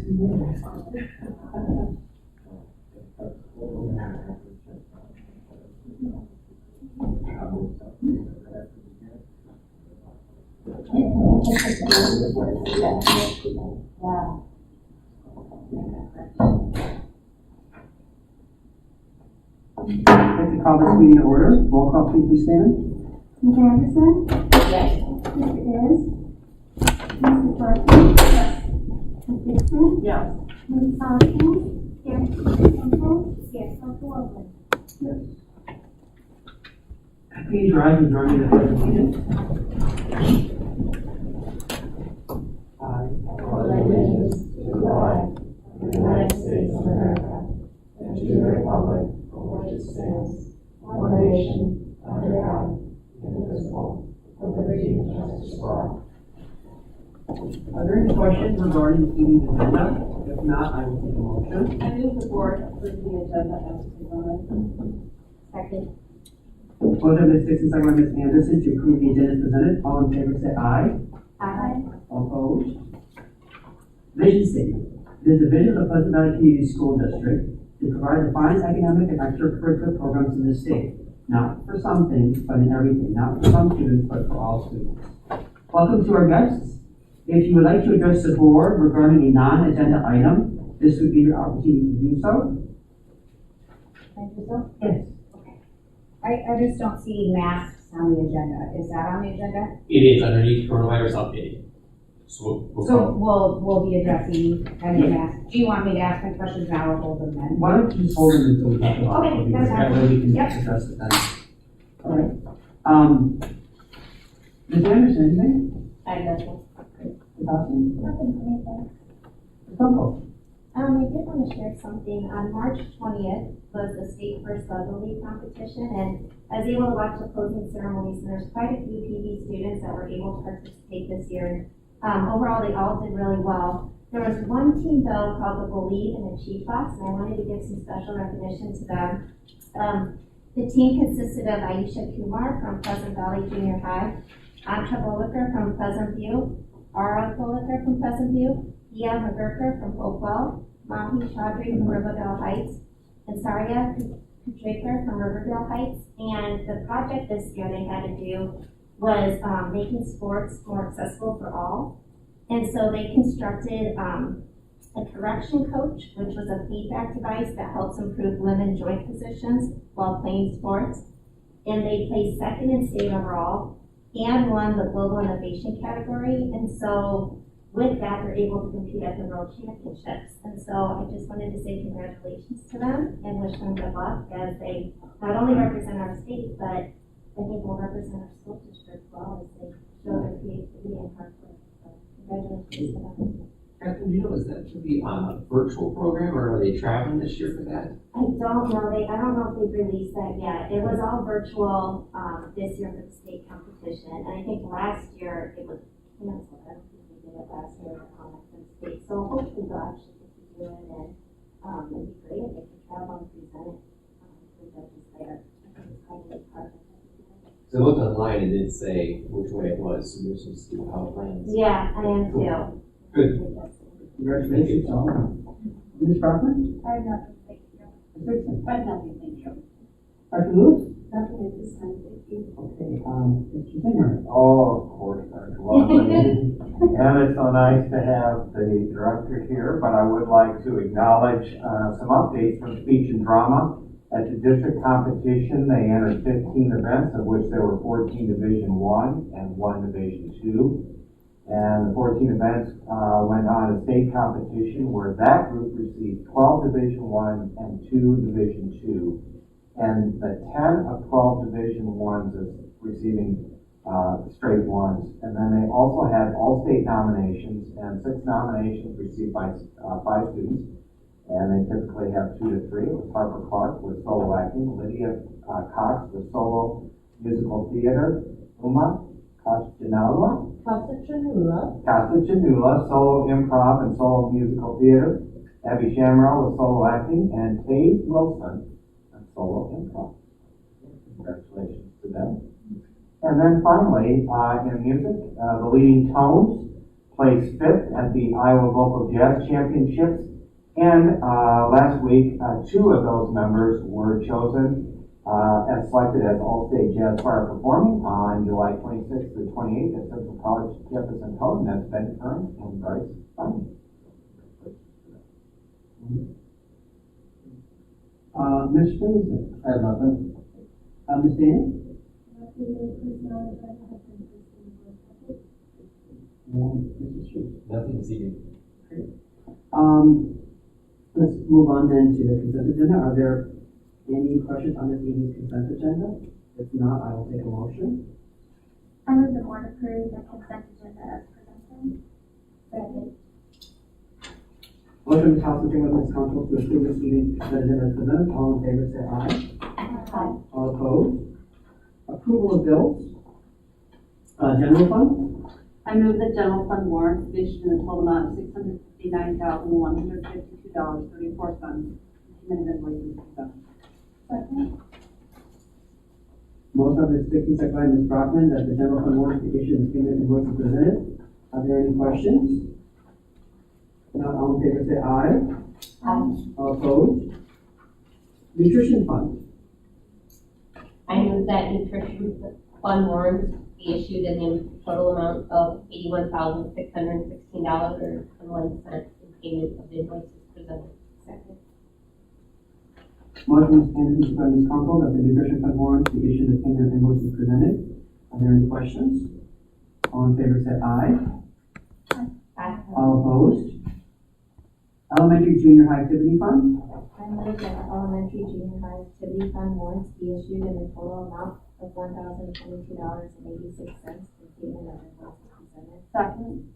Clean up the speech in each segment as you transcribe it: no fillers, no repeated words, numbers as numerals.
I'd like to call this meeting to order. Roll call, please, stand. Ms. Anderson? Yes. Mr. Ayers? Mrs. Barton? Yes. Ms. Dixon? Yes. Ms. Thompson? Yes. Ms. Temple? Yes. Dr. Wilson? Yes. Please rise and join me in the pledge of allegiance. Allegiance to the flag of the United States of America and to the republic for which it stands, one nation, under God, indivisible, with liberty and justice for all. Are there any questions regarding the evening's agenda? If not, I will take a motion. I move the board approve the agenda as presented. Second. Motion by Ms. Dixon, second by Ms. Anderson to approve the agenda as presented. All in favor say aye. Aye. All opposed? Vision statement. It is the vision of the Pleasant Valley Community School District to provide the finest academic and extracurricular programs in the state. Not for some things, but in everything. Not for some students, but for all students. Welcome to our guests. If you would like to address the board regarding a non-agenda item, this would be your opportunity to do so. Thank you, sir. Yes. I just don't see masks on the agenda. Is that on the agenda? It is underneath coronavirus update. So We'll be addressing any masks. Do you want me to ask my questions now or hold them then? Why don't you just hold them until we talk about it? Okay, that's That fine. way we can Yep. address it then. All right. Ms. Anderson, anything? I guess. Ms. Dawson? Nothing for me, thanks. Ms. Kunkel? I did want to share something. On March 20th was the state first Levy competition, and I was able to watch the closing ceremonies, and there's quite a few PV students that were able to participate this year. Overall, they all did really well. There was one team, though, called the Believe and Achieve class, and I wanted to give some special recognition to them. The team consisted of Aisha Kumar from Pleasant Valley Junior High, Anta Boliker from Pleasant View, Ara Boliker from Pleasant View, Dia McGurker from Hopewell, Mahi Chaudhry from Riverdale Heights, and Saria Kutraker from Riverdale Heights. And the project this year they had to do was making sports more accessible for all. And so they constructed a correction coach, which was a feedback device that helps improve limb and joint positions while playing sports. And they placed second in state overall and won the global innovation category. And so with that, they're able to compete at the World Championships. And so I just wanted to say congratulations to them and wish them good luck as they not only represent our state, but I think will represent our school district well as they show their creativity and hard work. So congratulations to them. Catherine, do you know, is that to be a virtual program or are they traveling this year for that? I don't know. I don't know if they've released that yet. It was all virtual this year for the state competition. And I think last year it was canceled. I don't think they did it last year for the state. So hopefully they'll actually get to do it. And it'd be great if they could travel and present it to the judges there. I think it's kind of a project. So I looked online and didn't say which way it was, so there's some student how it plans. Yeah, I am too. Good. Congratulations to all. Ms. Brockman? I have nothing, thank you. Ms. Dixon? I have nothing, thank you. Dr. Lewis? Nothing at this time, thank you. Okay, Mr. Singer? Oh, of course, Dr. Wilson. And it's so nice to have the director here, but I would like to acknowledge some updates from speech and drama. At the district competition, they entered 15 events, of which there were 14 Division I and 1 Division II. And the 14 events went on a state competition where that group received 12 Division I and 2 Division II. And the 10 of 12 Division I's is receiving straight ones. And then they also had all state nominations, and 6 nominations received by 5 students. And they typically have 2 to 3. It was Harper Clark with solo acting, Lydia Cox with solo musical theater, Uma Kashjanula, solo improv and solo musical theater, Abby Shamrow with solo acting, and Kay Wilson with solo improv. Congratulations to them. And then finally, in music, the leading tones, placed fifth at the Iowa Vocal Jazz Championships. And last week, two of those members were chosen and selected as All-State Jazz Choir Performing on July 26th to 28th at Central College Jefferson Code, and that's Ben Kern and Bryce Fine. Ms. Spencer? I have nothing. Ms. Dana? And Mrs. Schuster? Nothing this evening. Let's move on then to the consent agenda. Are there any questions on this evening's consent agenda? If not, I will take a motion. I move the board approve the consent agenda as presented. Second. Motion is House and Ms. Council to approve this evening's consent agenda as presented. All in favor say aye. Aye. All opposed? Approval of bills. General fund. I move that general fund warrants be issued in the total amount of $659,152.34. Payment of invoices presented. Second. Motion by Ms. Dixon, second by Ms. Brockman, that the general fund warrants be issued and payment invoices presented. Are there any questions? If not, all in favor say aye. Aye. All opposed? Nutrition fund. I move that nutrition fund warrants be issued in the total amount of $81,616.01 in payment of invoices presented. Second. Motion is Anderson, second by Ms. Conkle, that the nutrition fund warrants be issued and payment of invoices presented. Are there any questions? All in favor say aye. Aye. All opposed? Elementary Junior High Activity Fund. I move that the elementary junior high activity fund warrants be issued in the total amount of $1,022.86 in payment of invoices presented. Second.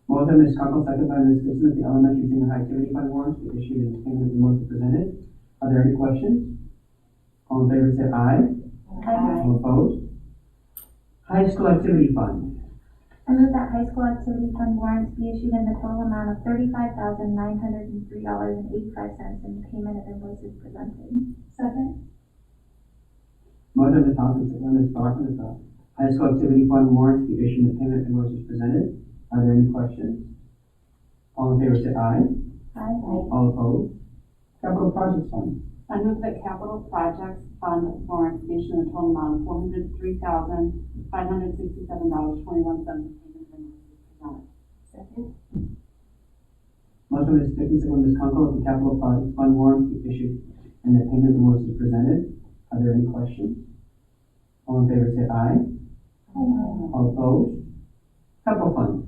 Motion by Ms. Conkle, second by Ms. Dixon, that the elementary junior high activity fund warrants be issued and payment of invoices presented. Are there any questions? All in favor say aye. Aye. All opposed? High School Activity Fund. I move that high school activity fund warrants be issued in the total amount of $35,903.85 in payment of invoices presented. Second. Motion by Ms. Thompson, second by Ms. Brockman, that the High School Activity Fund warrants be issued and payment of invoices presented. Are there any questions? All in favor say aye. Aye. All opposed? Capital Projects Fund. I move that capital projects fund warrants be issued in the total amount of $403,567.21 in payment of invoices presented. Second. Motion by Ms. Dixon, second by Ms. Conkle, that the Capital Projects Fund warrants be issued and the payment of invoices presented. Are there any questions? All in favor say aye. Aye. All opposed? Couple Fund.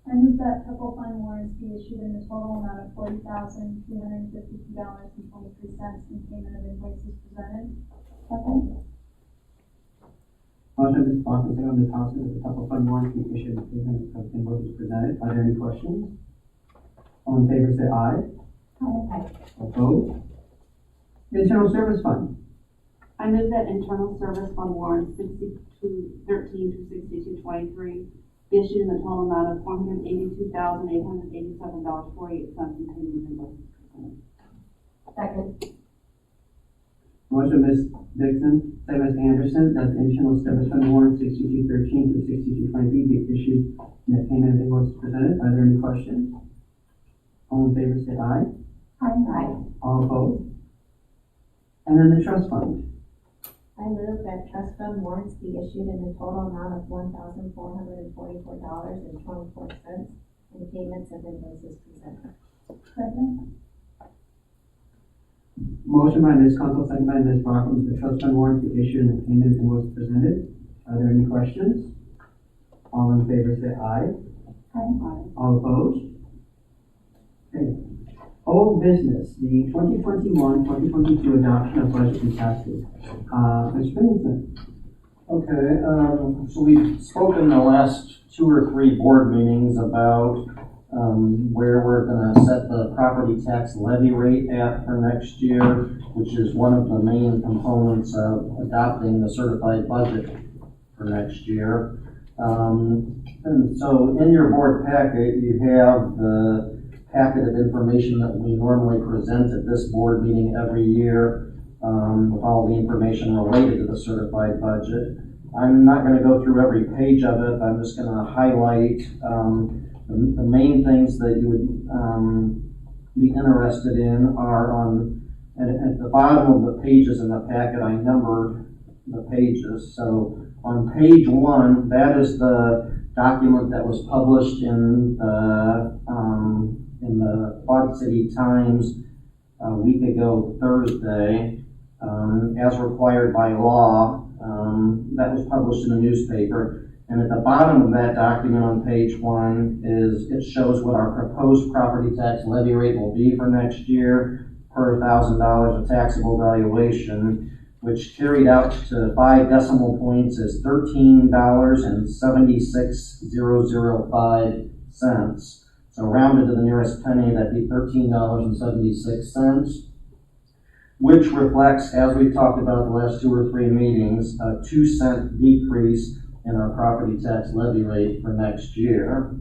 I move that couple fund warrants be issued in the total amount of $40,352.23 in payment of invoices presented. Second. Motion by Ms. Brockman, second by Ms. Thompson, that the Couple Fund warrants be issued and payment of invoices presented. Are there any questions? All in favor say aye. Aye. Opposed? Internal Service Fund. I move that internal service fund warrants 6213 to 6223 be issued in the total amount of $482,887.48 in payment of invoices presented. Second. Motion by Ms. Dixon, second by Ms. Anderson, that the internal service fund warrant 6213 through 6223 be issued and the payment of invoices presented. Are there any questions? All in favor say aye. Aye. All opposed? And then the trust fund. I move that trust fund warrants be issued in the total amount of $1,444.24 in payments of invoices presented. Second. Motion by Ms. Conkle, second by Ms. Brockman, the trust fund warrants be issued and the payment of invoices presented. Are there any questions? All in favor say aye. Aye. All opposed? Okay. Old business, the 2021-2022 adoption of budget and taxes. Mr. Pennington. Okay, so we've spoken the last 2 or 3 board meetings about where we're going to set the property tax levy rate at for next year, which is one of the main components of adopting the certified budget for next year. And so in your board packet, you have the packet of information that we normally present at this board meeting every year with all the information related to the certified budget. I'm not gonna go through every page of it, I'm just gonna highlight, the main things that you would, be interested in are at the bottom of the pages in the packet, I numbered the pages. So on page 1, that is the document that was published in the Quad City Times a week ago Thursday, as required by law. That was published in the newspaper. And at the bottom of that document on page 1 it shows what our proposed property tax levy rate will be for next year per $1,000 of taxable valuation, which carried out to 5 decimal points is $13.76005. So rounded to the nearest penny, that'd be $13.76, which reflects, as we've talked about the last 2 or 3 meetings, a 2-cent decrease in our property tax levy rate for next year.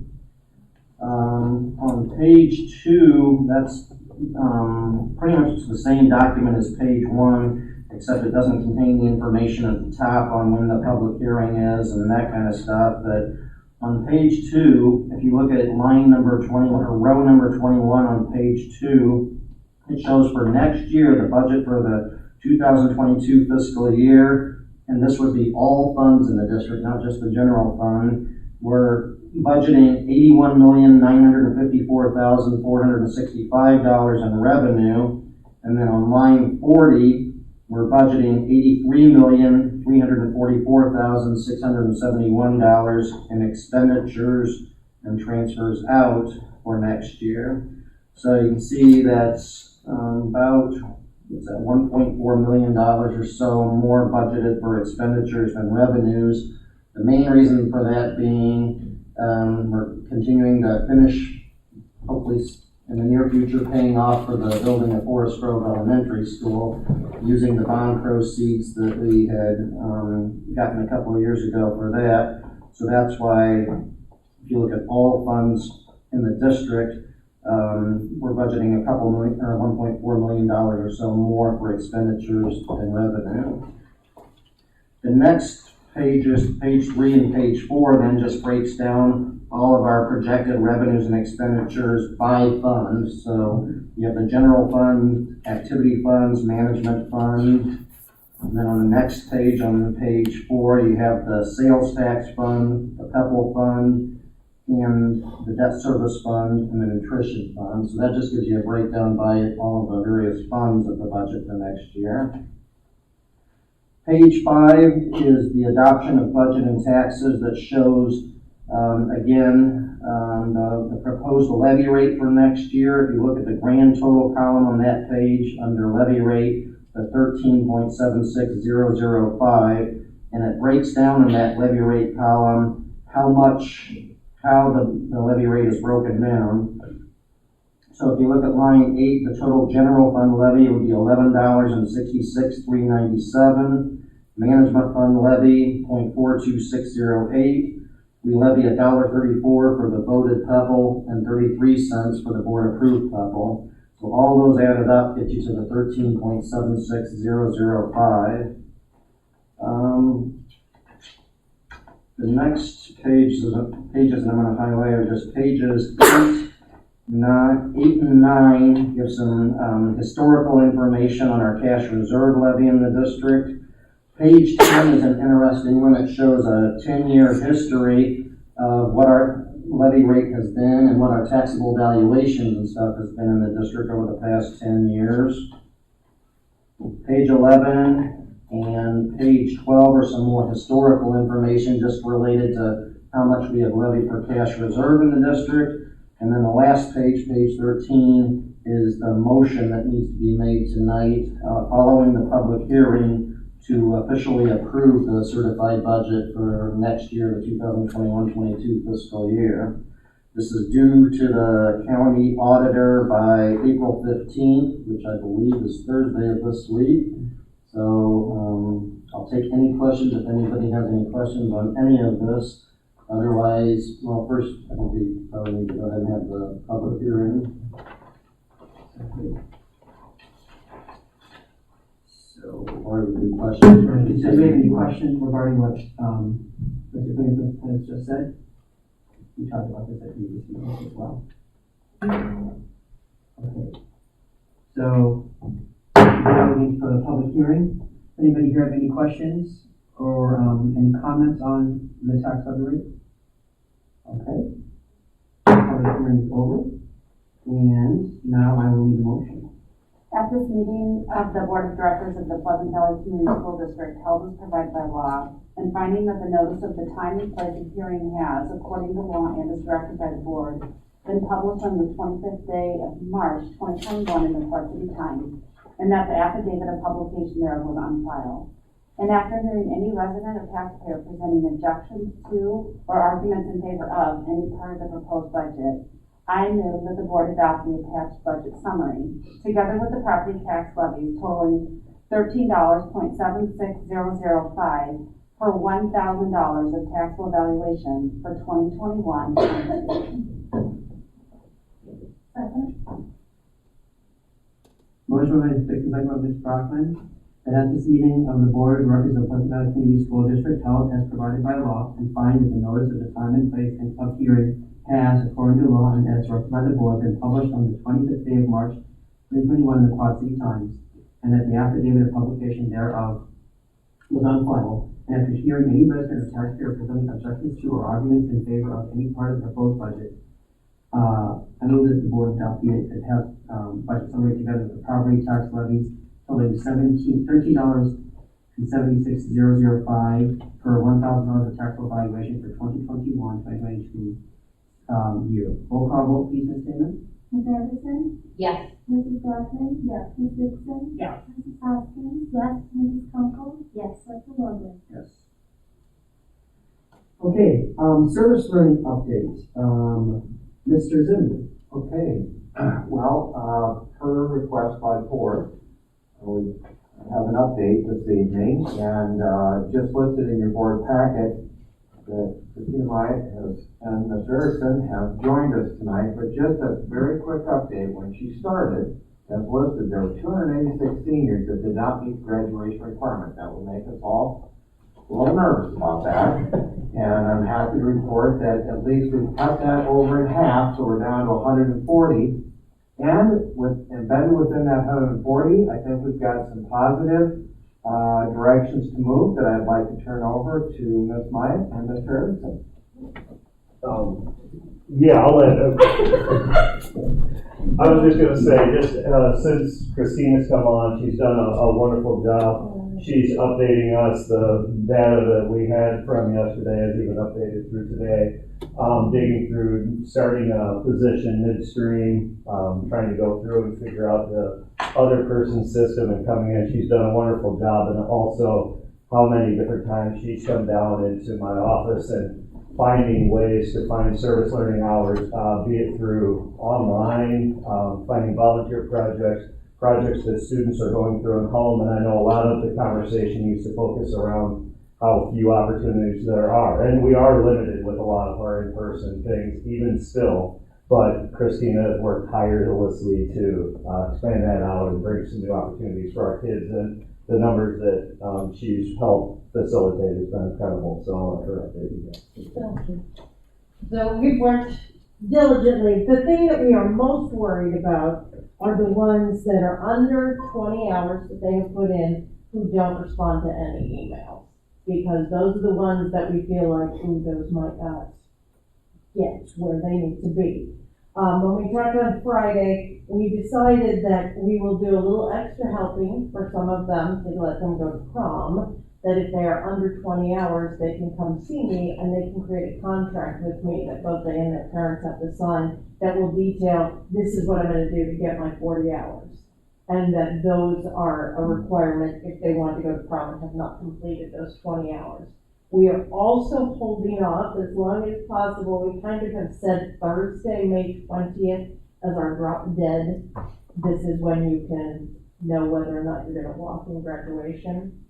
On page 2, that's pretty much the same document as page 1, except it doesn't contain the information at the top on when the public hearing is and that kind of stuff. But on page 2, if you look at line number 21 or row number 21 on page 2, it shows for next year the budget for the 2022 fiscal year, and this would be all funds in the district, not just the general fund. We're budgeting $81,954,465 in revenue, and then on line 40, we're budgeting $83,344,671 in expenditures and transfers out for next year. So you can see that's about $1.4 million or so more budgeted for expenditures than revenues. The main reason for that being we're continuing to finish, hopefully in the near future, paying off for the building of Forest Grove Elementary School using the bond proceeds that we had gotten a couple of years ago for that. So that's why, if you look at all funds in the district, we're budgeting $1.4 million or so more for expenditures and revenue. The next pages, page 3 and page 4, then just breaks down all of our projected revenues and expenditures by fund. So you have the general fund, activity funds, management fund. And then on the next page, on page 4, you have the sales tax fund, the PEPAL fund, and the debt service fund, and the nutrition fund. So that just gives you a breakdown by all of the various funds of the budget for next year. Page 5 is the adoption of budget and taxes that shows, the proposed levy rate for next year. If you look at the grand total column on that page under levy rate, the 13.76005, and it breaks down in that levy rate column how the levy rate is broken down. So if you look at line 8, the total general fund levy would be $11.66,397. Management fund levy, $0.42608. We levy $1.34 for the voted PEPAL and 33 cents for the board approved PEPAL. So all those added up get you to the 13.76005. The next pages that I'm going to highlight are just pages 8 and 9 give some historical information on our cash reserve levy in the district. Page 10 is an interesting one. It shows a 10-year history of what our levy rate has been and what our taxable valuations and stuff has been in the district over the past 10 years. Page 11 and page 12 are some more historical information just related to how much we have levied for cash reserve in the district. And then the last page, page 13, is the motion that needs to be made tonight following the public hearing to officially approve the certified budget for next year, the 2021-22 fiscal year. This is due to the county auditor by April 15th, which I believe is Thursday of this week. So I'll take any questions if anybody has any questions on any of this. Otherwise, well, first, I think we probably need to go ahead and have the public hearing. So or we do questions. Does anybody have any questions regarding what, Mr. Clinton has just said? We talked about this at previous meetings as well. Okay. So, now we need for the public hearing. Anybody here have any questions or, any comments on the tax levy rate? Okay. Public hearing is over. And now I will need a motion. At this meeting of the Board of Directors of the Pleasant Valley Community School District held as provided by law, and finding that the notice of the time and place of hearing has, according to law and as directed by the Board, been published on the 25th day of March 2021 in the Quad City Times, and that the affidavit of publication thereof was on file. And after hearing any resident or taxpayer presenting objections to or arguments in favor of any part of the proposed budget, I move that the board adopt the attached budget summary, together with the property tax levies totaling $13.76005 for $1,000 of taxable valuation for 2021. Second. Motion by Ms. Dixon, second by Ms. Brockman, that at this meeting of the Board of Directors of Pleasant Valley Community School District held as provided by law, and find that the notice of the time and place and of hearing has, according to law and as directed by the Board, been published on the 25th day of March 2021 in the Quad City Times, and that the affidavit of publication thereof was on file. And after hearing any resident or taxpayer presenting objections to or arguments in favor of any part of the proposed budget, I move that the board adopt the attached budget summary together with the property tax levies totaling $13.76005 per $1,000 of taxable valuation for 2021-2022 year. Roll call vote, please, Ms. Damon. Ms. Anderson? Yes. Mrs. Brockman? Yes. Ms. Dixon? Yes. Mrs. Hoskins? Yes. Mrs. Kunkel? Yes. Dr. Logan? Yes. Okay, service learning update. Mr. Zimmerman. Okay, well, per request by the board, we have an update this evening, and just listed in your board packet that Christina Myatt and Ms. Erickson have joined us tonight, but just a very quick update. When she started, as listed, there were 286 seniors that did not meet the graduation requirement. That will make us all a little nervous about that. And I'm happy to report that at least we've cut that over in half, so we're down to 140. And embedded within that 140, I think we've got some positive directions to move that I'd like to turn over to Ms. Myatt and Mr. Erickson. Yeah, I'll let. I was just going to say, since Christina's come on, she's done a wonderful job. She's updating us. The data that we had from yesterday is even updated through today. Digging through, starting a position midstream, trying to go through and figure out the other person's system and coming in. She's done a wonderful job, and also how many different times she's come down into my office and finding ways to find service learning hours, be it through online, finding volunteer projects that students are going through at home. And I know a lot of the conversation used to focus around how few opportunities there are. And we are limited with a lot of our in-person things, even still. But Christina has worked tirelessly to expand that out and bring some new opportunities for our kids. And the numbers that she's helped facilitate has been incredible. So I'll let her update you guys. Thank you. So we've worked diligently. The thing that we are most worried about are the ones that are under 20 hours that they have put in who don't respond to any emails. Because those are the ones that we feel like, those might not get where they need to be. When we talked on Friday, we decided that we will do a little extra helping for some of them to let them go to prom, that if they are under 20 hours, they can come see me and they can create a contract with me that both they and their parents have to sign that will detail, this is what I'm going to do to get my 40 hours. And that those are a requirement if they want to go to prom and have not completed those 20 hours. We are also holding off as long as possible. We kind of have said Thursday, May 20th as our drop dead. This is when you can know whether or not you're going to walk in graduation.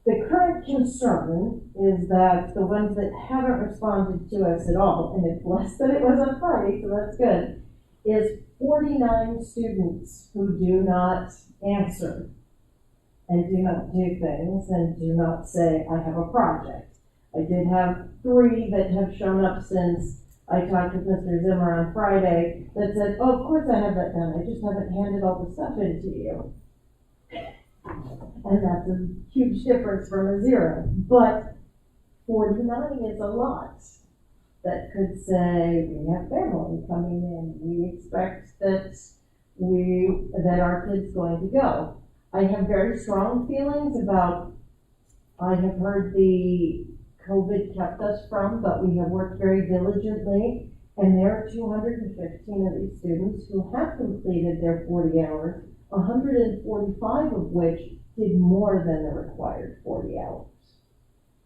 The current concern is that the ones that haven't responded to us at all, and it's less than it was on Friday, so that's good, is 49 students who do not answer and do not do things and do not say, I have a project. I did have 3 that have shown up since I talked with Mr. Zimmer on Friday that said, oh, of course I have that done. I just haven't handed all the stuff in to you. And that's a huge difference from a 0. But 49 is a lot that could say, we have family coming in. We expect that our kid's going to go. I have very strong feelings about, I have heard the COVID kept us from, but we have worked very diligently, and there are 215 of these students who have completed their 40 hours, 145 of which did more than the required 40 hours.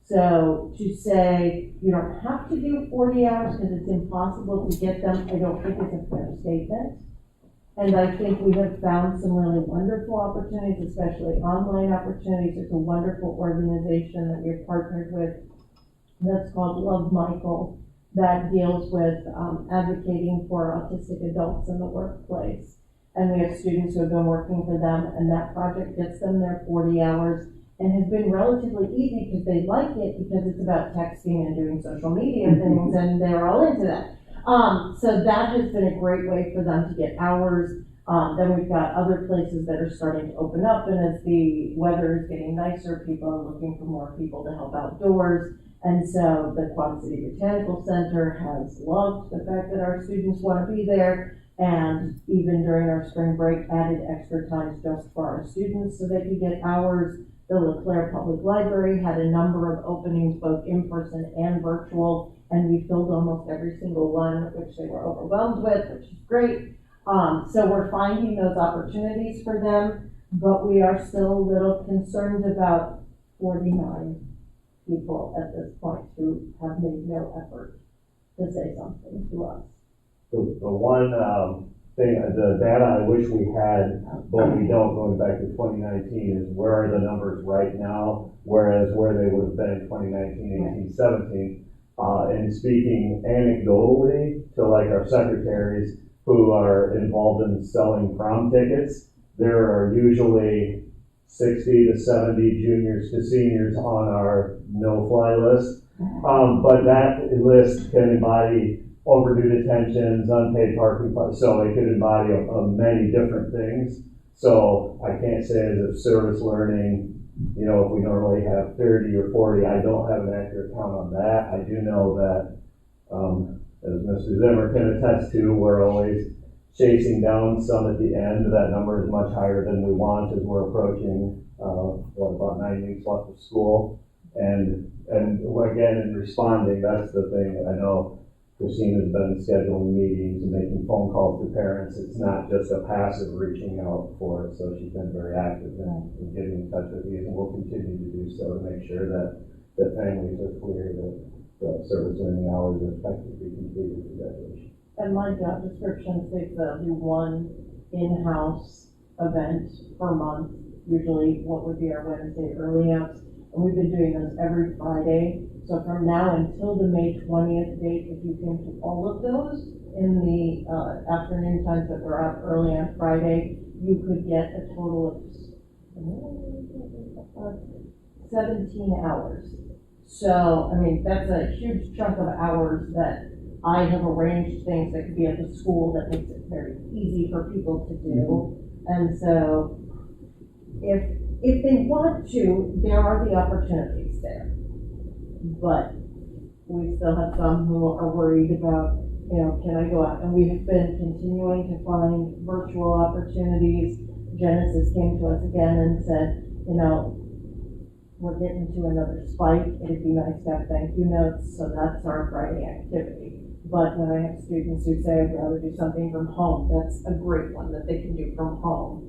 So to say you don't have to do 40 hours because it's impossible to get them, I don't think it's a fair statement. And I think we have found some really wonderful opportunities, especially online opportunities. It's a wonderful organization that we've partnered with that's called Love Michael, that deals with advocating for autistic adults in the workplace. And we have students who have been working for them, and that project gets them their 40 hours and has been relatively easy because they like it because it's about texting and doing social media things, and they're all into that. So that has been a great way for them to get hours. Then we've got other places that are starting to open up, and as the weather is getting nicer, people are looking for more people to help outdoors. And so the Quad City Botanical Center has loved the fact that our students want to be there, and even during our spring break added extra times just for our students so they could get hours. The LeClaire Public Library had a number of openings, both in person and virtual, and we filled almost every single one, which they were overwhelmed with, which is great. So we're finding those opportunities for them, but we are still a little concerned about 49 people at this point who have made no effort to say something to us. The one thing, the data I wish we had, but we don't, going back to 2019, is where are the numbers right now, whereas where they would have been in 2019, 18, 17. And speaking anecdotally to like our secretaries who are involved in selling prom tickets, there are usually 60 to 70 juniors to seniors on our no-fly list. But that list can embody overdue detentions, unpaid parking, so it could embody many different things. So I can't say as if service learning, you know, if we normally have 30 or 40, I don't have an accurate count on that. I do know that, as Mr. Zimmer can attest to, we're always chasing down some at the end. That number is much higher than we want as we're approaching, about 9 weeks left of school. And again, in responding, that's the thing. I know Christine has been scheduling meetings and making phone calls to parents. It's not just a passive reaching out for it, so she's been very active in getting in touch with you, and we'll continue to do so to make sure that families are clear that the service learning hours are effectively completed for graduation. And my job description states that I'll do one in-house event per month, usually what would be our Wednesday early outs. And we've been doing those every Friday. So from now until the May 20th date, if you came to all of those in the afternoon times that we're out early on Friday, you could get a total of 17 hours. So, I mean, that's a huge chunk of hours that I have arranged things that could be at the school that makes it very easy for people to do. And so, if they want to, there are the opportunities there. But we still have some who are worried about, you know, can I go out? And we have been continuing to find virtual opportunities. Genesis came to us again and said, you know, we're getting to another spike. It'd be nice to have thank you notes, so that's our Friday activity. But when I have students who say, I'd rather do something from home, that's a great one that they can do from home.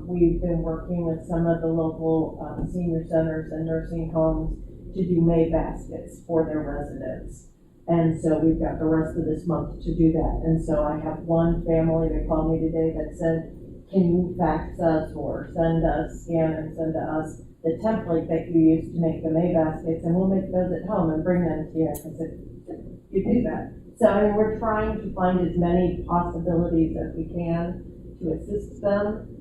We've been working with some of the local senior centers and nursing homes to do May baskets for their residents. And so we've got the rest of this month to do that. And so I have one family that called me today that said, can you fax us or send us, scan and send to us the template that you use to make the May baskets, and we'll make those at home and bring them to you. I said, you do that. So I mean, we're trying to find as many possibilities as we can to assist them.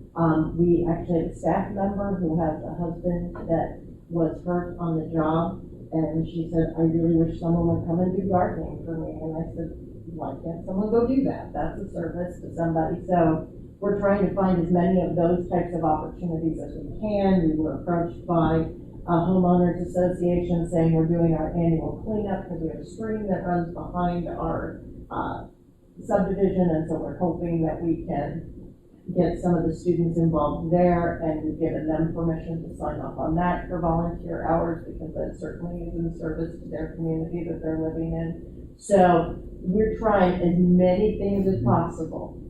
We actually have a staff member who has a husband that was hurt on the job, and she said, I really wish someone would come and do gardening for me. And I said, why can't someone go do that? That's a service to somebody. So we're trying to find as many of those types of opportunities as we can. We were approached by a homeowners association saying we're doing our annual cleanup because we have a stream that runs behind our subdivision, and so we're hoping that we can get some of the students involved there, and we've given them permission to sign up on that for volunteer hours, because that certainly is in service to their community that they're living in. So we're trying as many things as possible.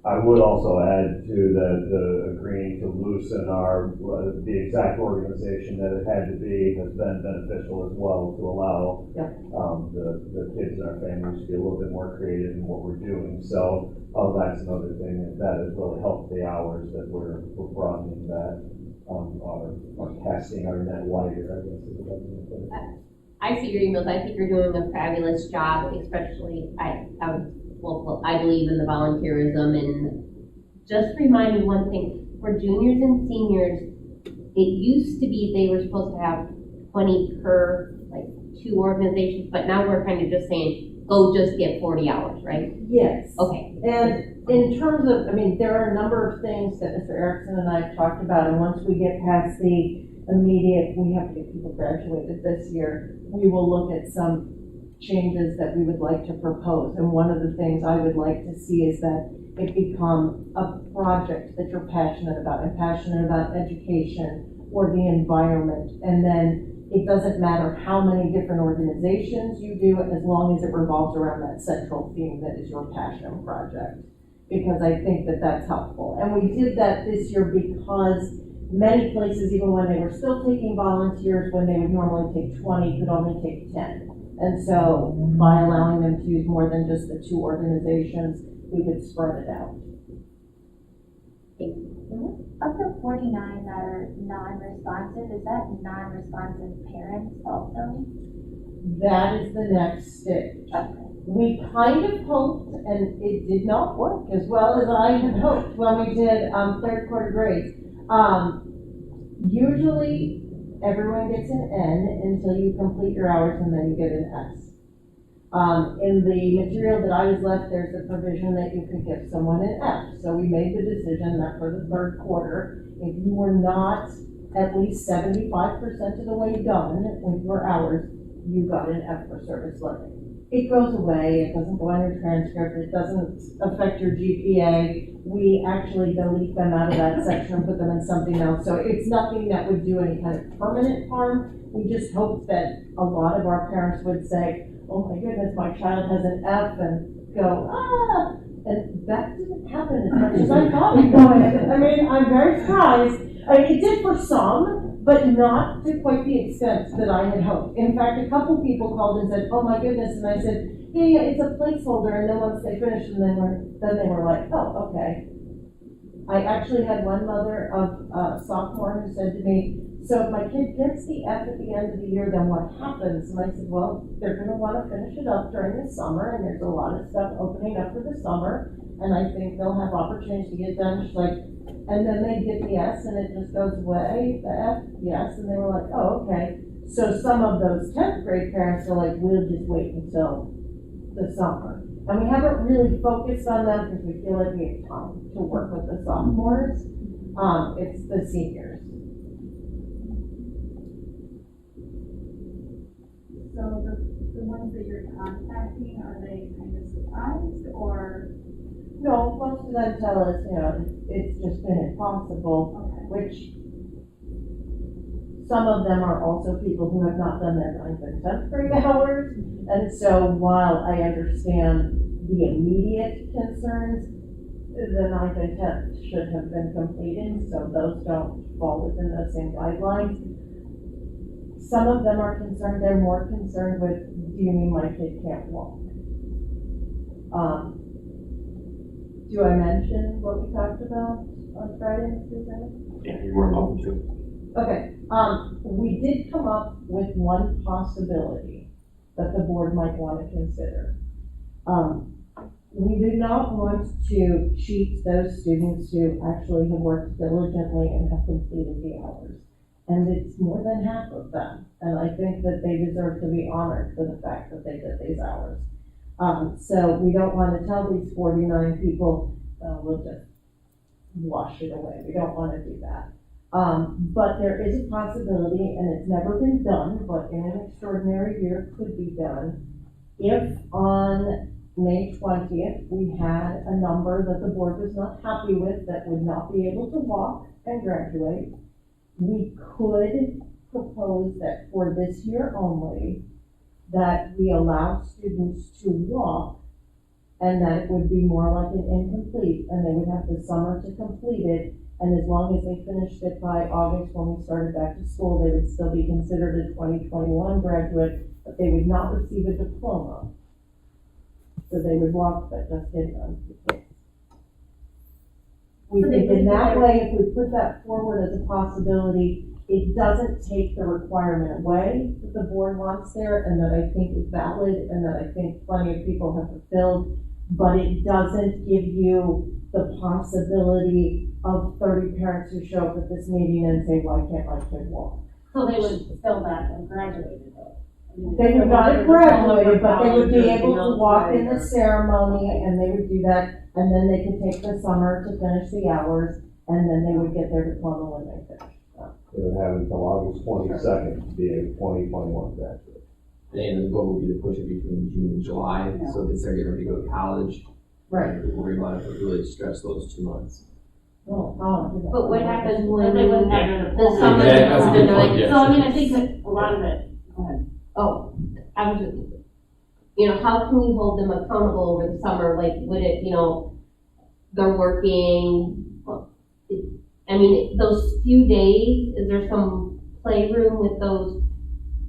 I would also add to that the agreeing to loosen the exact organization that it had to be has been beneficial as well, to allow the kids in our families to be a little bit more creative in what we're doing. So that's another thing that has really helped the hours that we're broadening that, or casting our net wider, I guess is what I'm going to say. I see your emails. I think you're doing a fabulous job, especially I believe in the volunteerism, and just remind me one thing, for juniors and seniors, it used to be they were supposed to have 20 per, like, 2 organizations, but now we're kind of just saying, go just get 40 hours, right? Yes. Okay. And in terms of, there are a number of things that Mr. Erickson and I have talked about, and once we get past the immediate, we have to get people graduated this year, we will look at some changes that we would like to propose. And one of the things I would like to see is that it become a project that you're passionate about. I'm passionate about education or the environment. And then it doesn't matter how many different organizations you do, as long as it revolves around that central theme that is your passion project. Because I think that that's helpful. And we did that this year because many places, even when they were still taking volunteers, when they would normally take 20, could only take 10. And so by allowing them to use more than just the 2 organizations, we could spread it out. Of the 49 that are non-responsive, is that non-responsive parents also? That is the next stage. Okay. We kind of hoped, and it did not work as well as I had hoped when we did 3rd quarter grades. Usually, everyone gets an N until you complete your hours, and then you get an S. In the material that I was left, there's a provision that you could give someone an F. So we made the decision that for the 3rd quarter, if you were not at least 75% of the way done with your hours, you got an F for service learning. It goes away, it doesn't go on your transcript, it doesn't affect your GPA. We actually delete them out of that section and put them in something else. So it's nothing that would do any kind of permanent harm. We just hope that a lot of our parents would say, oh my goodness, my child has an F, and go, ah! And that didn't happen as much as I thought it would. I'm very surprised. It did for some, but not to quite the extent that I had hoped. In fact, a couple people called and said, oh my goodness, and I said, yeah, it's a placeholder, and then once they finished, and then they were like, oh, okay. I actually had one mother of a sophomore who said to me, so if my kid gets the F at the end of the year, then what happens? And I said, well, they're going to want to finish it up during the summer, and there's a lot of stuff opening up for the summer, and I think they'll have opportunities to get done. She's like, and then they get the S, and it just goes away, the F, yes, and they were like, oh, okay. So some of those 10th grade parents are like, we'll just wait until the summer. And we haven't really focused on them because we feel like we have time to work with the sophomores. It's the seniors. So the ones that you're contacting, are they kind of surprised, or? No, most of them tell us, it's just been impossible, which some of them are also people who have not done their 9th and 10th grade hours. And so while I understand the immediate concerns, the 9th and 10th should have been completed, so those don't fall within those same guidelines. Some of them are concerned, they're more concerned with, do you mean my kid can't walk? Do I mention what we talked about on Friday, Mr. Bennett? Yeah, you were welcome to. Okay, we did come up with one possibility that the board might want to consider. We do not want to cheat those students who actually have worked diligently and have completed the hours. And it's more than half of them. And I think that they deserve to be honored for the fact that they did these hours. So we don't want to tell these 49 people, we'll just wash it away. We don't want to do that. But there is a possibility, and it's never been done, but in an extraordinary year could be done, if on May 20th, we had a number that the board was not happy with that would not be able to walk and graduate, we could propose that for this year only, that we allow students to walk, and that it would be more like an incomplete, and they would have the summer to complete it, and as long as they finished it by August when we started back to school, they would still be considered a 2021 graduate, but they would not receive a diploma. So they would walk, but just didn't complete. We think in that way, if we put that forward as a possibility, it doesn't take the requirement away that the board wants there, and that I think is valid, and that I think plenty of people have fulfilled, but it doesn't give you the possibility of 30 parents who show up at this meeting and say, why can't my kid walk? So they would still not have graduated though. They would not have graduated, but they would be able to walk in the ceremony, and they would do that, and then they could take the summer to finish the hours, and then they would get their diploma when they finish. They would have until August 22nd to be a 2021 graduate. And the goal would be to push it between June and July, so they start getting ready to go to college. Right. Worry about it, but really stress those 2 months. But what happens when They wouldn't have the summer? Yeah, that's a good point, yes. So I mean, I think that a lot of it, go ahead. Oh, I was, how can we hold them accountable over the summer? Like, would it, they're working, I mean, those few days, is there some playroom with those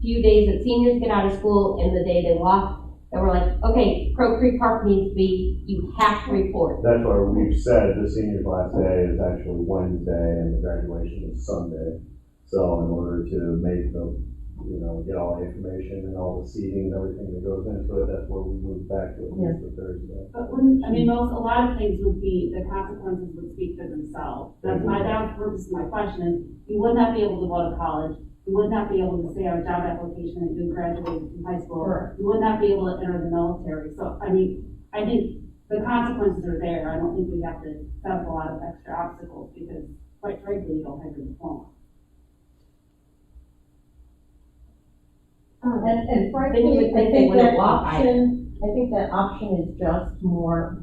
few days that seniors get out of school and the day they walk? That we're like, okay, Crow Creek Park needs to be, you have to report. That's why we've said the senior class day is actually Wednesday and the graduation is Sunday. So in order to make the, get all the information and all the seating and everything that goes into it, that's where we move back to at least the Thursday. But a lot of things would be, the consequences would speak for themselves. That's the purpose of my question is, you would not be able to go to college. You would not be able to say our job application that you graduated from high school. Sure. You would not be able to enter the military. So, I think the consequences are there. I don't think we have to set up a lot of extra obstacles because, quite frankly, you don't have your diploma. And frankly, Then you would think they wouldn't walk I think that option is just more,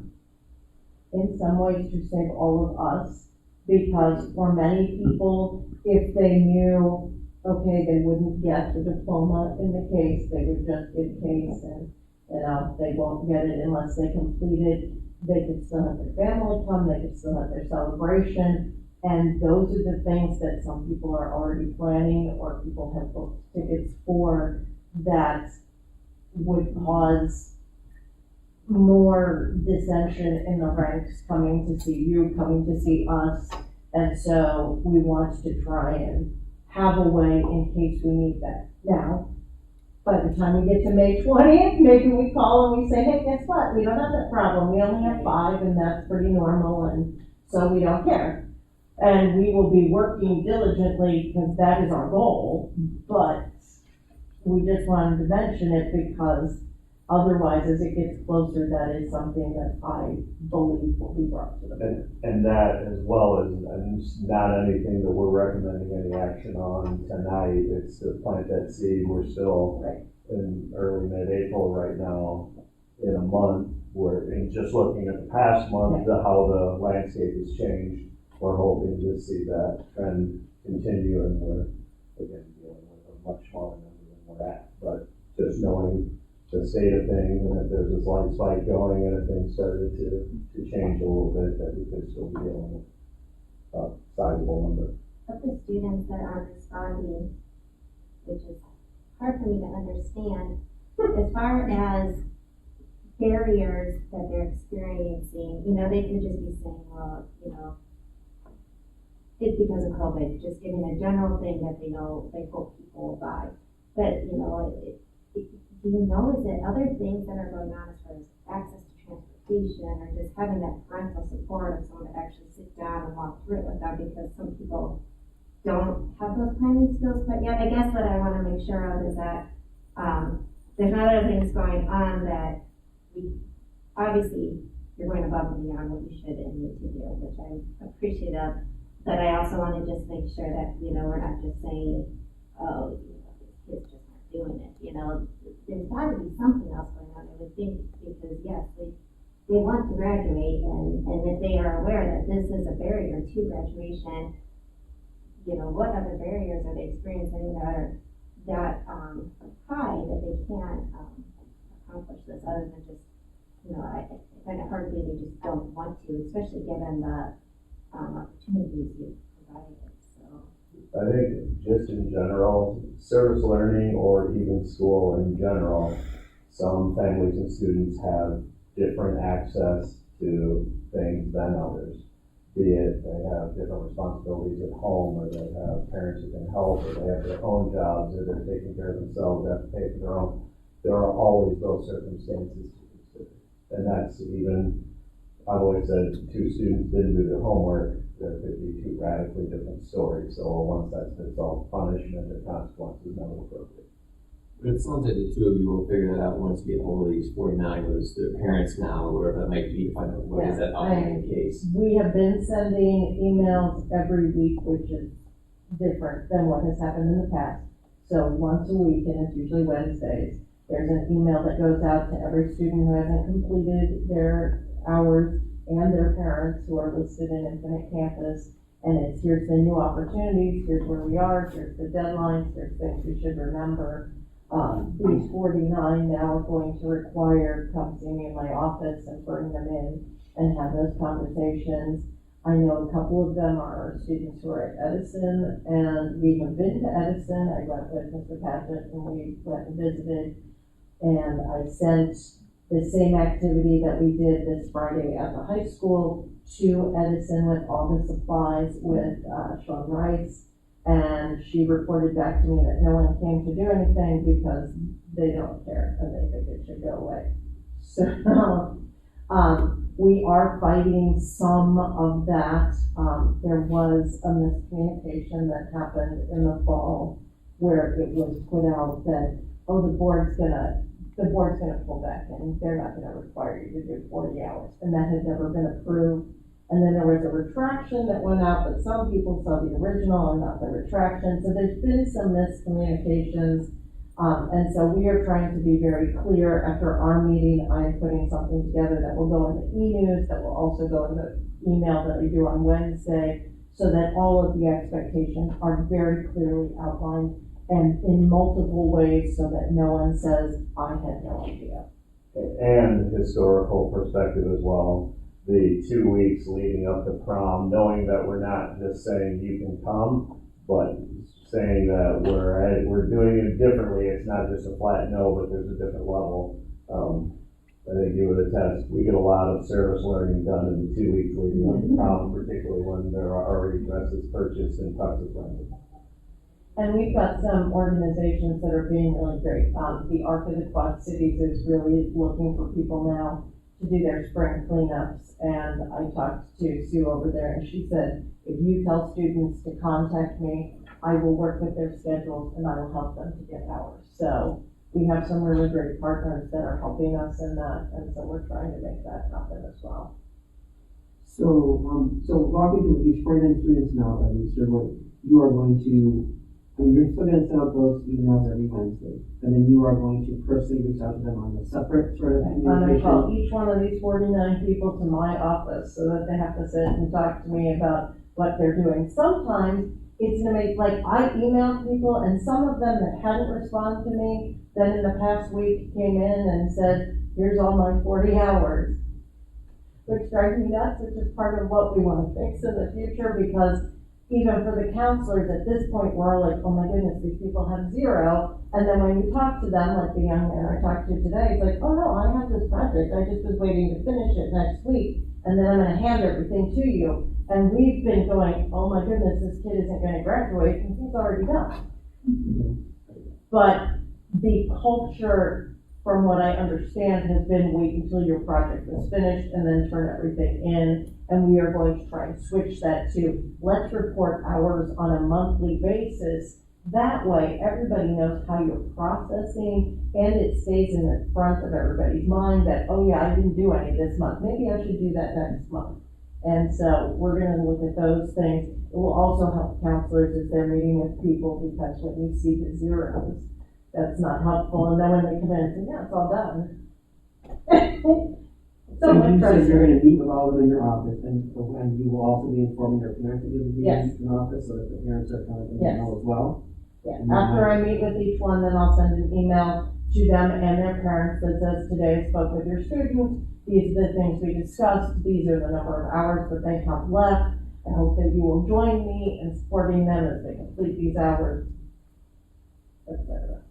in some ways, to save all of us, because for many people, if they knew, okay, they wouldn't get the diploma in the case, they would just get case, and, they won't get it unless they complete it. They could still have their family come, they could still have their celebration, and those are the things that some people are already planning, or people have booked tickets for, that would cause more dissension in the ranks, coming to see you, coming to see us, and so we want to try and have a way in case we need that. Now, by the time we get to May 20th, maybe we call and we say, hey, guess what? We don't have that problem. We only have 5, and that's pretty normal, and so we don't care. And we will be working diligently because that is our goal, but we just wanted to mention it because otherwise, as it gets closer, that is something that I believe will be brought to the board. And that, as well as, and it's not anything that we're recommending any action on tonight, it's to plant that seed. We're still in early mid-April right now, in a month, where, and just looking at the past month, how the landscape has changed, we're hoping to see that trend continue, and we're, again, dealing with a much smaller number than we're at, but just knowing the state of things, and if there's a slight spike going, and if things started to change a little bit, that we could still be dealing with a sizable number. Of the students that are responding, which is hard for me to understand, as far as barriers that they're experiencing, they could just be saying, well, it's because of COVID, just giving a general thing that they know they hope people will buy. But, do you know, is it other things that are going on as far as access to transportation, having that parental support of someone to actually sit down and walk through it with them, because some people don't have those planning skills, but yet I guess what I want to make sure of is that, there's not other things going on that we, obviously, you're going above and beyond what you should and need to do, which I appreciate of, but I also want to just make sure that, we're not just saying, oh, these kids just aren't doing it, there's got to be something else going on, I would think, because yes, they want to graduate, and if they are aware that this is a barrier to graduation, what other barriers are they experiencing that are that high that they can't accomplish this other than just, I find it hard to believe they just don't want to, especially given the opportunities you provided, so. I think just in general, service learning or even school in general, some families and students have different access to things than others. Be it they have different responsibilities at home, or they have parents who can help, or they have their own jobs, or they're taking care of themselves, they have to pay for their own. There are always those circumstances to consider. And that's even, I've always said, two students didn't do their homework, there could be two radically different stories. So one size fits all, punishment or consequence is never appropriate. But it sounds like the two of you will figure that out once you get hold of these 49, whether it's their parents now or whatever that might be, to find out what is that outcome case. We have been sending emails every week, which is different than what has happened in the past. So once a week, and it's usually Wednesdays, there's an email that goes out to every student who hasn't completed their hours and their parents who are listed in Infinite Campus. And it's, here's the new opportunities, here's where we are, here's the deadlines, here's things we should remember. These 49 now are going to require come see me in my office and bring them in and have those conversations. I know a couple of them are students who are at Edison, and we have been to Edison. I went with Mr. Paget and we went and visited, and I sent the same activity that we did this Friday at the high school to Edison with all the supplies with Sean Rice. And she reported back to me that no one came to do anything because they don't care and they think it should go away. So we are fighting some of that. There was a miscommunication that happened in the fall where it was put out that, oh, the board's gonna pull back and they're not gonna require you to do 40 hours. And that had never been approved. And then there was a retraction that went out, but some people saw the original and not the retraction. So there's been some miscommunications. And so we are trying to be very clear. After our meeting, I'm putting something together that will go in the e-news, that will also go in the email that we do on Wednesday, so that all of the expectations are very clearly outlined and in multiple ways so that no one says, I had no idea. And historical perspective as well. The 2 weeks leading up to prom, knowing that we're not just saying you can come, but saying that we're doing it differently. It's not just a flat no, but there's a different level. I think you would attest, we get a lot of service learning done in the 2 weeks leading up to prom, particularly when there are already dresses purchased and tuxes rented. And we've got some organizations that are being really great. The Arc of the Quad Cities is really looking for people now to do their spring cleanups, and I talked to Sue over there, and she said, if you tell students to contact me, I will work with their schedules and I will help them to get hours. So we have some really great partners that are helping us in that, and so we're trying to make that happen as well. So walking through these 49 students now, Mr. Wood, you are going to, you're still going to send out those emails every Wednesday, and then you are going to personally reach out to them on a separate sort of I'm going to communication. call each one of these 49 people to my office so that they have to sit and talk to me about what they're doing. Sometimes it's going to make, like, I emailed people, and some of them that hadn't responded to me, then in the past week came in and said, here's all my 40 hours, which drives me nuts, which is part of what we want to fix in the future, because even for the counselors at this point, we're all like, oh my goodness, these people have zero. And then when you talk to them, like the young man I talked to today, he's like, oh no, I have this project. I just was waiting to finish it next week. And then I'm going to hand everything to you. And we've been going, oh my goodness, this kid isn't going to graduate, and he's already done. But the culture from what I understand, has been wait until your project is finished and then turn everything in. And we are going to try and switch that to, let's report hours on a monthly basis. That way, everybody knows how you're processing, and it stays in the front of everybody's mind that, oh yeah, I didn't do any this month. Maybe I should do that next month. And so we're gonna look at those things. It will also help counselors as they're meeting with people, because when you see the zeros, that's not helpful. And then when they come in and say, yeah, it's all done. So And much you said pressure. you're gonna meet with all of them in your office, and you will also be informing their parents that you'll be Yes. in the office, so that the parents are kind of in Yes. the know as well. Yeah, after I meet with each one, then I'll send an email to them and their parents that says, today I spoke with your student, these are the things we discussed, these are the number of hours that they have left. I hope that you will join me in supporting them as they complete these hours, etc.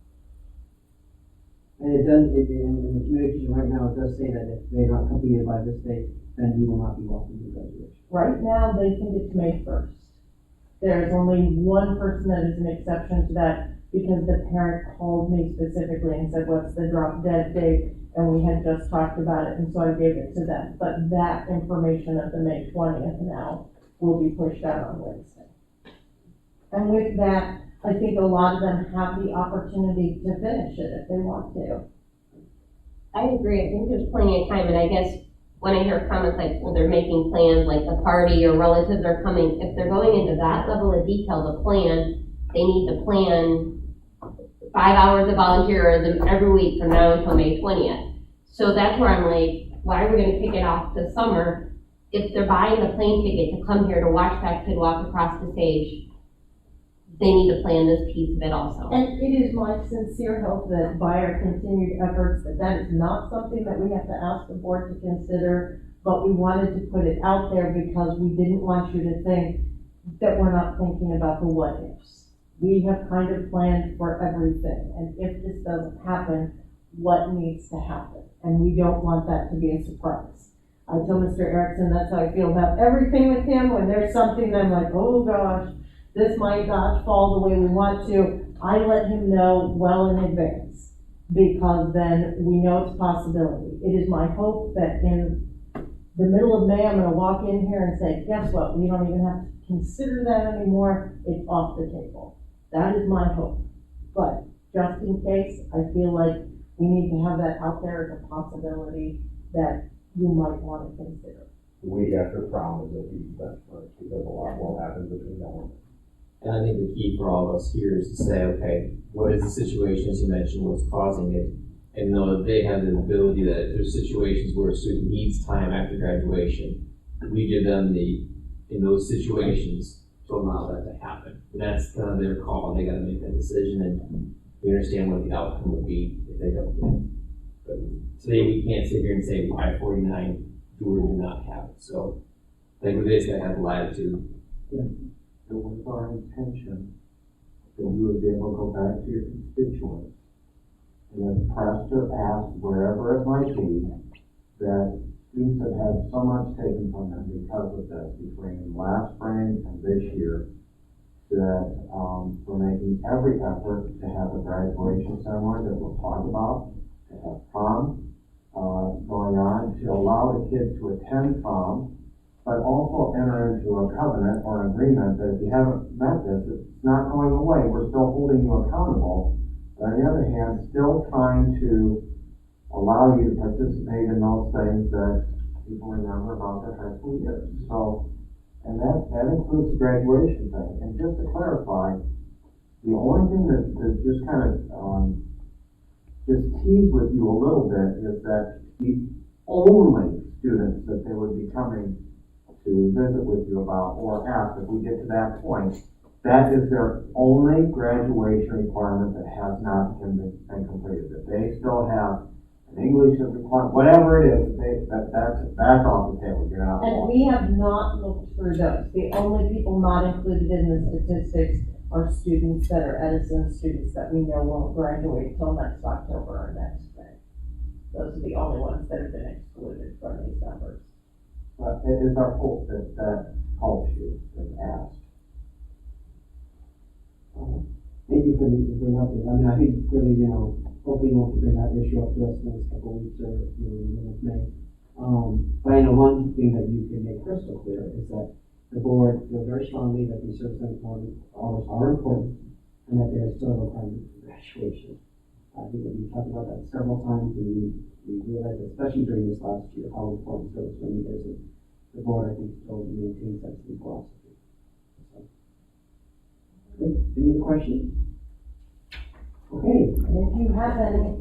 And it does, in the communication right now, it does say that if they're not completed by this date, then you will not be welcome to graduation. Right now, they think it's May 1st. There's only one person that is an exception to that, because the parent called me specifically and said, what's the drop dead date? And we had just talked about it, and so I gave it to them. But that information of the May 20th now will be pushed out on Wednesday. And with that, I think a lot of them have the opportunity to finish it if they want to. I agree. I think there's plenty of time, and I guess when I hear comments like, well, they're making plans, like the party or relatives are coming, if they're going into that level of detail to plan, they need to plan 5 hours of volunteerism every week from now until May 20th. So that's where I'm like, why are we gonna kick it off to summer if they're buying the plane ticket to come here to watch that kid walk across the stage? They need to plan this piece of it also. And it is my sincere hope that by our continued efforts, that is not something that we have to ask the board to consider, but we wanted to put it out there because we didn't want you to think that we're not thinking about the what ifs. We have kind of planned for everything, and if this doesn't happen, what needs to happen? And we don't want that to be a surprise. I told Mr. Erickson that's how I feel about everything with him. When there's something that I'm like, oh gosh, this might not fall the way we want to, I let him know well in advance, because then we know it's a possibility. It is my hope that in the middle of May, I'm gonna walk in here and say, guess what, we don't even have to consider that anymore, it's off the table. That is my hope. But just in case, I feel like we need to have that out there as a possibility that you might want to consider. The week after prom is a huge benchmark, because a lot will happen between now and then. And I think the key for all of us here is to say, okay, what is the situation, as you mentioned, what's causing it? And know that they have the ability that if there's situations where a student needs time after graduation, we give them in those situations, to allow that to happen. And that's kind of their call, they gotta make that decision, and we understand what the outcome would be if they don't get it. But today, we can't sit here and say, I-49, do or do not have it. So, I think we just gotta have latitude. Yeah. It was our intention that you would be able to go back to your constituents and then press or ask wherever it might be that students have had so much taken from them because of this between last spring and this year, that we're making every effort to have a graduation ceremony that we'll talk about, to have prom going on, to allow the kids to attend prom, but also enter into a covenant or an agreement that if you haven't met this, it's not going away. We're still holding you accountable. But on the other hand, still trying to allow you to participate in those things that people remember about their high school years. So, and that includes the graduation thing. And just to clarify, the only thing that just kind of just tease with you a little bit is that the only students that they would be coming to visit with you about or ask, if we get to that point, that is their only graduation requirement that has not been completed. If they still have an English requirement, whatever it is, that's off the table. You're not. And we have not looked through those. The only people not included in the statistics are students that are Edison students that we know won't graduate till next October or next May. Those are the only ones that have been excluded from these numbers. It is our hope that helps you as asked. Thank you for helping. I mean, I think clearly, hopefully you won't bring that issue up to us in the next couple of weeks or, you know, in the middle of May. But I know one thing that you can make crystal clear is that the board feels very strongly that these service components are important and that there is still a requirement for graduation. I think that we talked about that several times, and we realized, especially during this last year, how important service learning is. And the board, I think, still maintains that same philosophy. So, okay, any other questions? Okay. If you have any,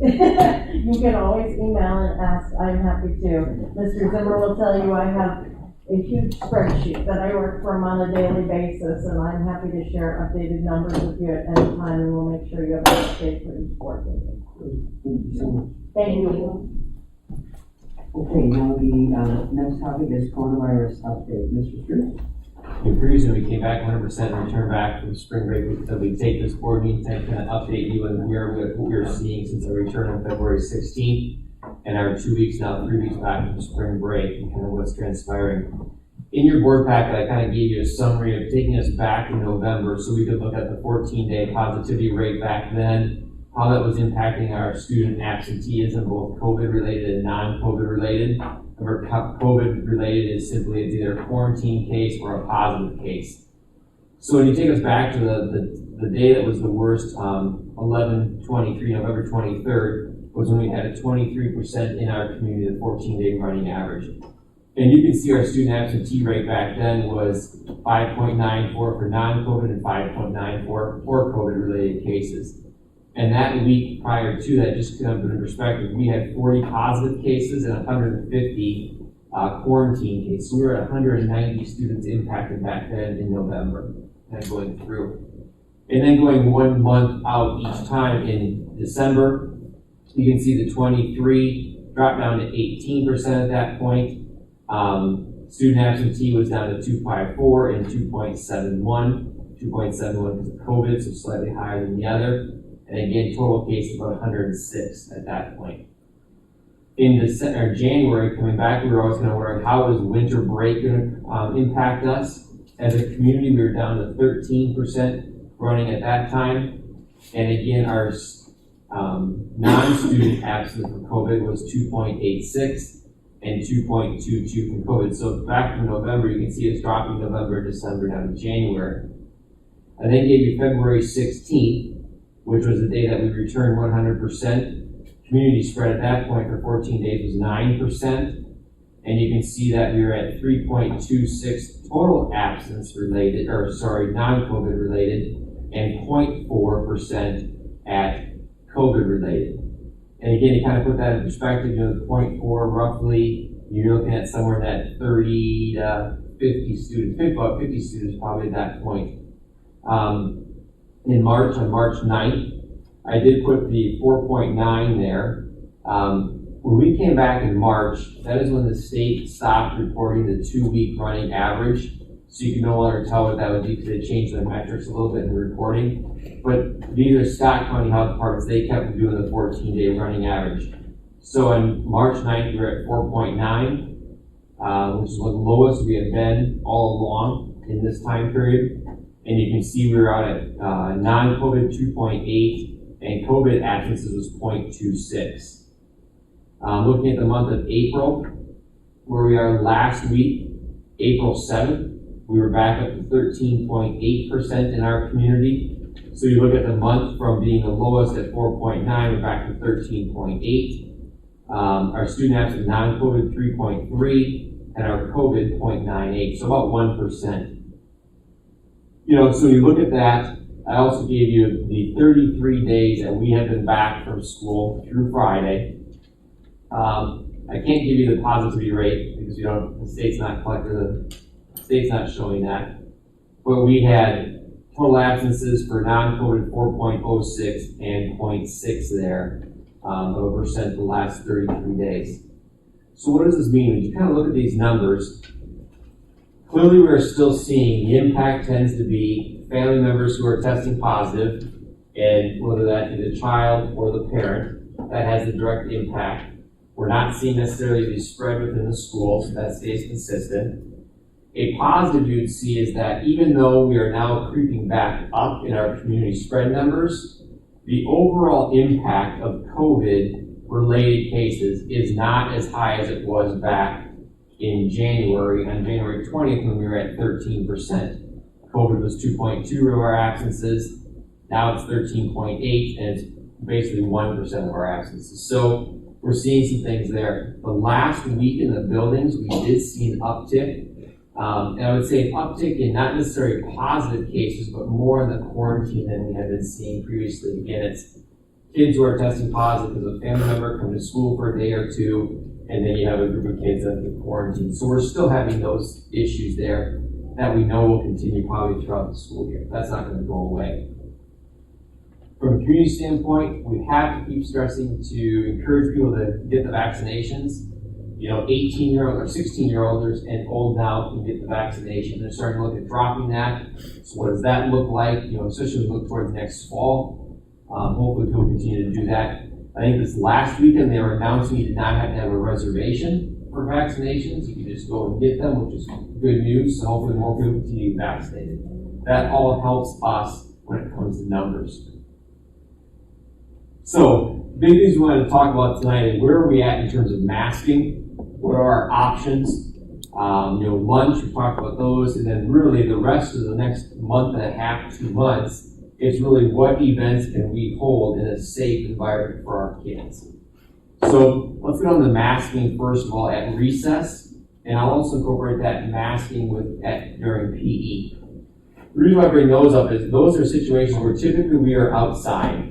you can always email and ask. I'm happy to. Mr. Zimmer will tell you I have a huge spreadsheet that I work from on a daily basis, and I'm happy to share updated numbers with you at any time, and we'll make sure you have an update for each board meeting. Thank you so much. Thank you. Okay, now the next topic is coronavirus update. Mr. Street? Previously, we came back 100% and returned back from spring break, so we take this board meeting to kind of update you on what we're seeing since our return on February 16th, and our 2 weeks now, 3 weeks back from spring break, and kind of what's transpiring. In your board packet, I kind of gave you a summary of taking us back in November, so we could look at the 14-day positivity rate back then, how that was impacting our student absenteeism, both COVID-related and non-COVID-related. Remember, COVID-related is simply it's either a quarantine case or a positive case. So when you take us back to the day that was the worst, 11/23, November 23rd, was when we had a 23% in our community, the 14-day running average. And you can see our student absentee rate back then was 5.94 for non-COVID and 5.94 for COVID-related cases. And that week prior to that, just to put in perspective, we had 40 positive cases and 150 quarantine cases. So we were at 190 students impacted back then in November, and going through. And then going 1 month out each time in December, you can see the 23 dropped down to 18% at that point. Student absentee was down to 2.54 and 2.71. 2.71 because of COVID, so slightly higher than the other. And again, total cases about 106 at that point. In January, coming back, we were always going to worry, how is winter break going to impact us? As a community, we were down to 13% running at that time. And again, our non-student absence from COVID was 2.86 and 2.22 from COVID. So back from November, you can see it's dropping November, December, down to January. I then gave you February 16th, which was the day that we returned 100%. Community spread at that point for 14 days was 9%. And you can see that we were at 3.26 total absence related, non-COVID related, and 0.4% at COVID related. And again, to kind of put that in perspective, you know, the 0.4 roughly, you're looking at somewhere in that 30 to 50 students, about 50 students probably at that point. In March, on March 9th, I did put the 4.9 there. When we came back in March, that is when the state stopped reporting the 2-week running average. So you can no longer tell what that would be because they changed their metrics a little bit in the reporting. But these are Scott County Health Departments, they kept doing the 14-day running average. So on March 9th, we were at 4.9, which is the lowest we have been all along in this time period. And you can see we were out at non-COVID 2.8 and COVID absences was 0.26. Looking at the month of April, where we are last week, April 7th, we were back up to 13.8% in our community. So you look at the month from being the lowest at 4.9, we're back to 13.8. Our student absence non-COVID 3.3 and our COVID 0.98, so about 1%. You know, so you look at that. I also gave you the 33 days that we have been back from school through Friday. I can't give you the positivity rate because the state's not collected, the state's not showing that. But we had total absences for non-COVID 4.06 and 0.6 there of a percent the last 33 days. So what does this mean? When you kind of look at these numbers, clearly we're still seeing the impact tends to be family members who are testing positive, and whether that be the child or the parent, that has a direct impact. We're not seeing necessarily the spread within the school, so that stays consistent. A positive you would see is that even though we are now creeping back up in our community spread numbers, the overall impact of COVID-related cases is not as high as it was back in January, on January 20th, when we were at 13%. COVID was 2.2 of our absences. Now it's 13.8, and it's basically 1% of our absences. So we're seeing some things there. The last week in the buildings, we did see an uptick. And I would say an uptick in not necessarily positive cases, but more in the quarantine than we had been seeing previously. Again, it's kids who are testing positive because a family member come to school for a day or two, and then you have a group of kids that have quarantined. So we're still having those issues there that we know will continue probably throughout the school year. That's not going to go away. From a community standpoint, we have to keep stressing to encourage people to get the vaccinations. 18-year-olds or 16-year-olds and old now can get the vaccination. They're starting to look at dropping that. So what does that look like? Especially as we look towards next fall. Hopefully people continue to do that. I think this last weekend they were announcing you did not have to have a reservation for vaccinations. You can just go and get them, which is good news. So hopefully more people continue to be vaccinated. That all helps us when it comes to numbers. So, big things we wanted to talk about tonight is where are we at in terms of masking? What are our options? Lunch, we talked about those, and then really the rest of the next month and a half, 2 months, is really what events can we hold in a safe environment for our kids. So let's get on the masking first of all at recess, and I'll also incorporate that masking during PE. The reason why I bring those up is those are situations where typically we are outside.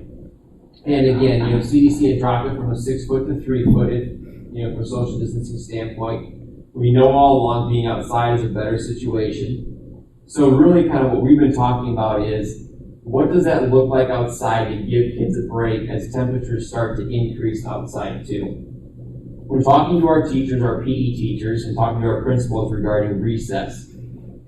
And again, CDC had dropped it from a 6 foot to 3 foot, from a social distancing standpoint. We know all along being outside is a better situation. So really kind of what we've been talking about is what does that look like outside to give kids a break as temperatures start to increase outside too. We're talking to our teachers, our PE teachers, and talking to our principals regarding recess,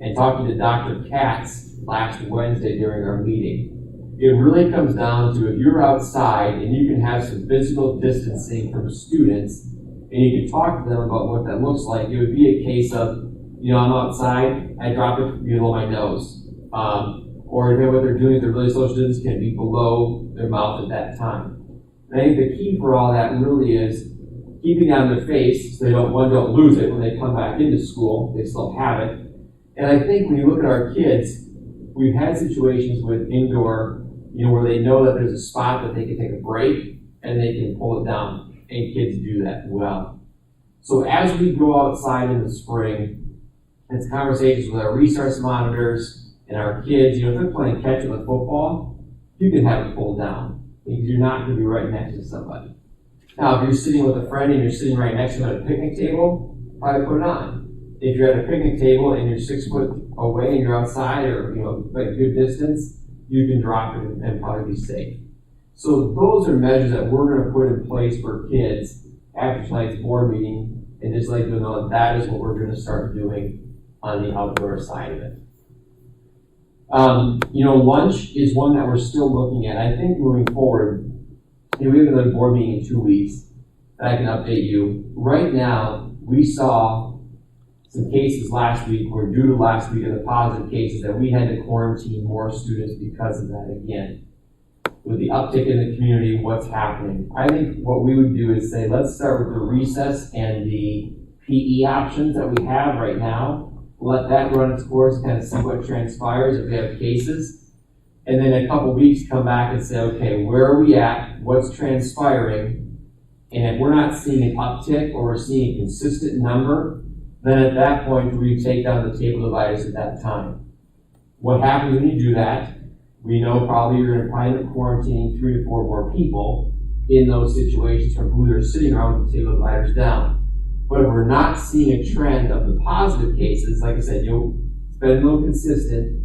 and talking to Dr. Katz last Wednesday during our meeting. It really comes down to if you're outside and you can have some physical distancing from students and you can talk to them about what that looks like, it would be a case of, I'm outside, I drop it below my nose. Or what they're doing, they're really social distance can be below their mouth at that time. And I think the key for all that really is keeping it on their face so they don't lose it when they come back into school, they still have it. And I think when you look at our kids, we've had situations with indoor, where they know that there's a spot that they can take a break and they can pull it down, and kids do that well. So as we go outside in the spring, it's conversations with our resource monitors and our kids. If they're playing catch with a football, you can have it pulled down because you're not going to be right next to somebody. Now, if you're sitting with a friend and you're sitting right next to them at a picnic table, probably put it on. If you're at a picnic table and you're 6 foot away and you're outside or, like a good distance, you can drop it and probably be safe. So those are measures that we're going to put in place for kids after tonight's board meeting, and just let you know that is what we're going to start doing on the outdoor side of it. Lunch is one that we're still looking at. I think moving forward, we have another board meeting in 2 weeks that I can update you. Right now, we saw some cases last week were due to last week of the positive cases that we had to quarantine more students because of that again. With the uptick in the community, what's happening? I think what we would do is say, let's start with the recess and the PE options that we have right now. Let that run its course, kind of see what transpires if we have cases. And then in a couple weeks, come back and say, okay, where are we at? What's transpiring? And if we're not seeing an uptick or we're seeing a consistent number, then at that point, we take down the table dividers at that time. What happens when you do that? We know probably you're going to find that quarantining 3 to 4 more people in those situations from who they're sitting around with the table dividers down. But if we're not seeing a trend of the positive cases, like I said, it's been a little consistent.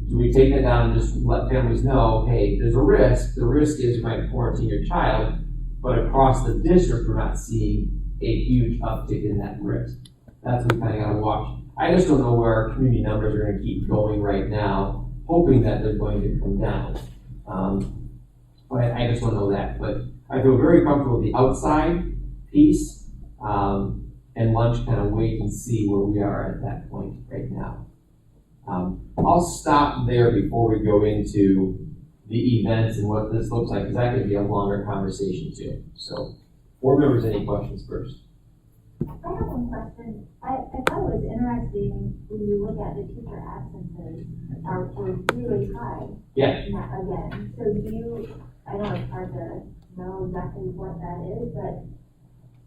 Do we take that down and just let families know, hey, there's a risk. The risk is you might quarantine your child, but across the district, we're not seeing a huge uptick in that risk. That's what we kind of got to watch. I just don't know where our community numbers are going to keep going right now, hoping that they're going to come down. But I just don't know that. But I feel very comfortable with the outside piece, and lunch kind of wait and see where we are at that point right now. I'll stop there before we go into the events and what this looks like, because that could be a longer conversation too. So, board members, any questions first? I have one question. I thought it was interesting when you look at the teacher absences are really high. Yeah. Again, so I know it's hard to know exactly what that is, but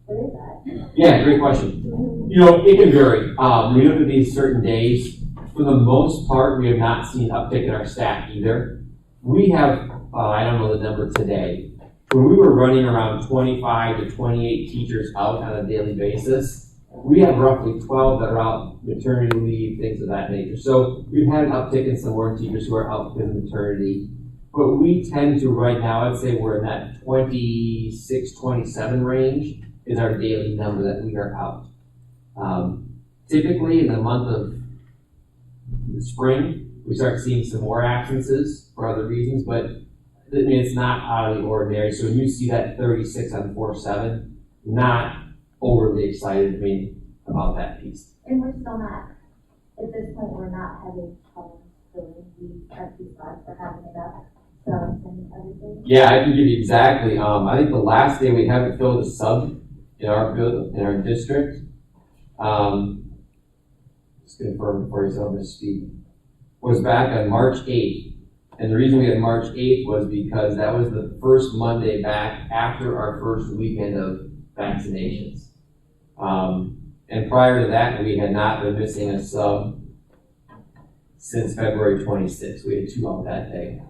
what is that? Yeah, great question. You know, it can vary. We look at these certain days. For the most part, we have not seen uptick in our staff either. We have, I don't know the number today, when we were running around 25 to 28 teachers out on a daily basis, we have roughly 12 that are out maternity leave, things of that nature. So we've had an uptick in some more teachers who are out because of maternity. But we tend to, right now, I'd say we're in that 26, 27 range is our daily number that we are out. Typically, in the month of the spring, we start seeing some more absences for other reasons, but I mean, it's not out of the ordinary. So when you see that 36 on 4-7, not overly excited, about that piece. And we're still not, at this point, we're not having problems filling the empty spots or having enough subs and everything. Yeah, I can give you exactly. I think the last day we haven't filled a sub in our district. Just confirm before you tell me to speak. Was back on March 8th. And the reason we had March 8th was because that was the first Monday back after our first weekend of vaccinations. And prior to that, we had not been missing a sub since February 26th. We had 2 out that day.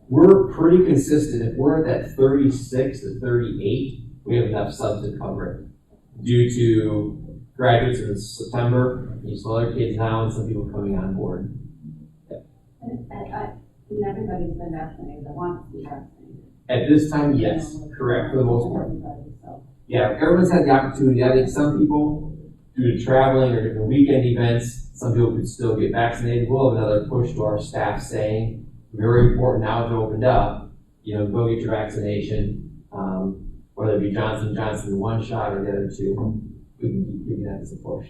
We're pretty consistent. If we're at that 36 to 38, we have enough subs to cover it. Due to graduates in September, some other kids now, and some people coming on board. And everybody's been vaccinated that wants to be vaccinated. At this time, yes, correct for the most part. Yeah, everyone's had the opportunity. I think some people, due to traveling or different weekend events, some people could still get vaccinated. We'll have another push to our staff saying, very important now that opened up, go get your vaccination. Whether it be Johnson & Johnson, one shot or the other 2, we can keep giving that as a push.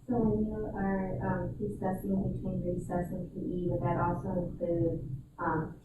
So when you are discussing between recess and PE, would that also include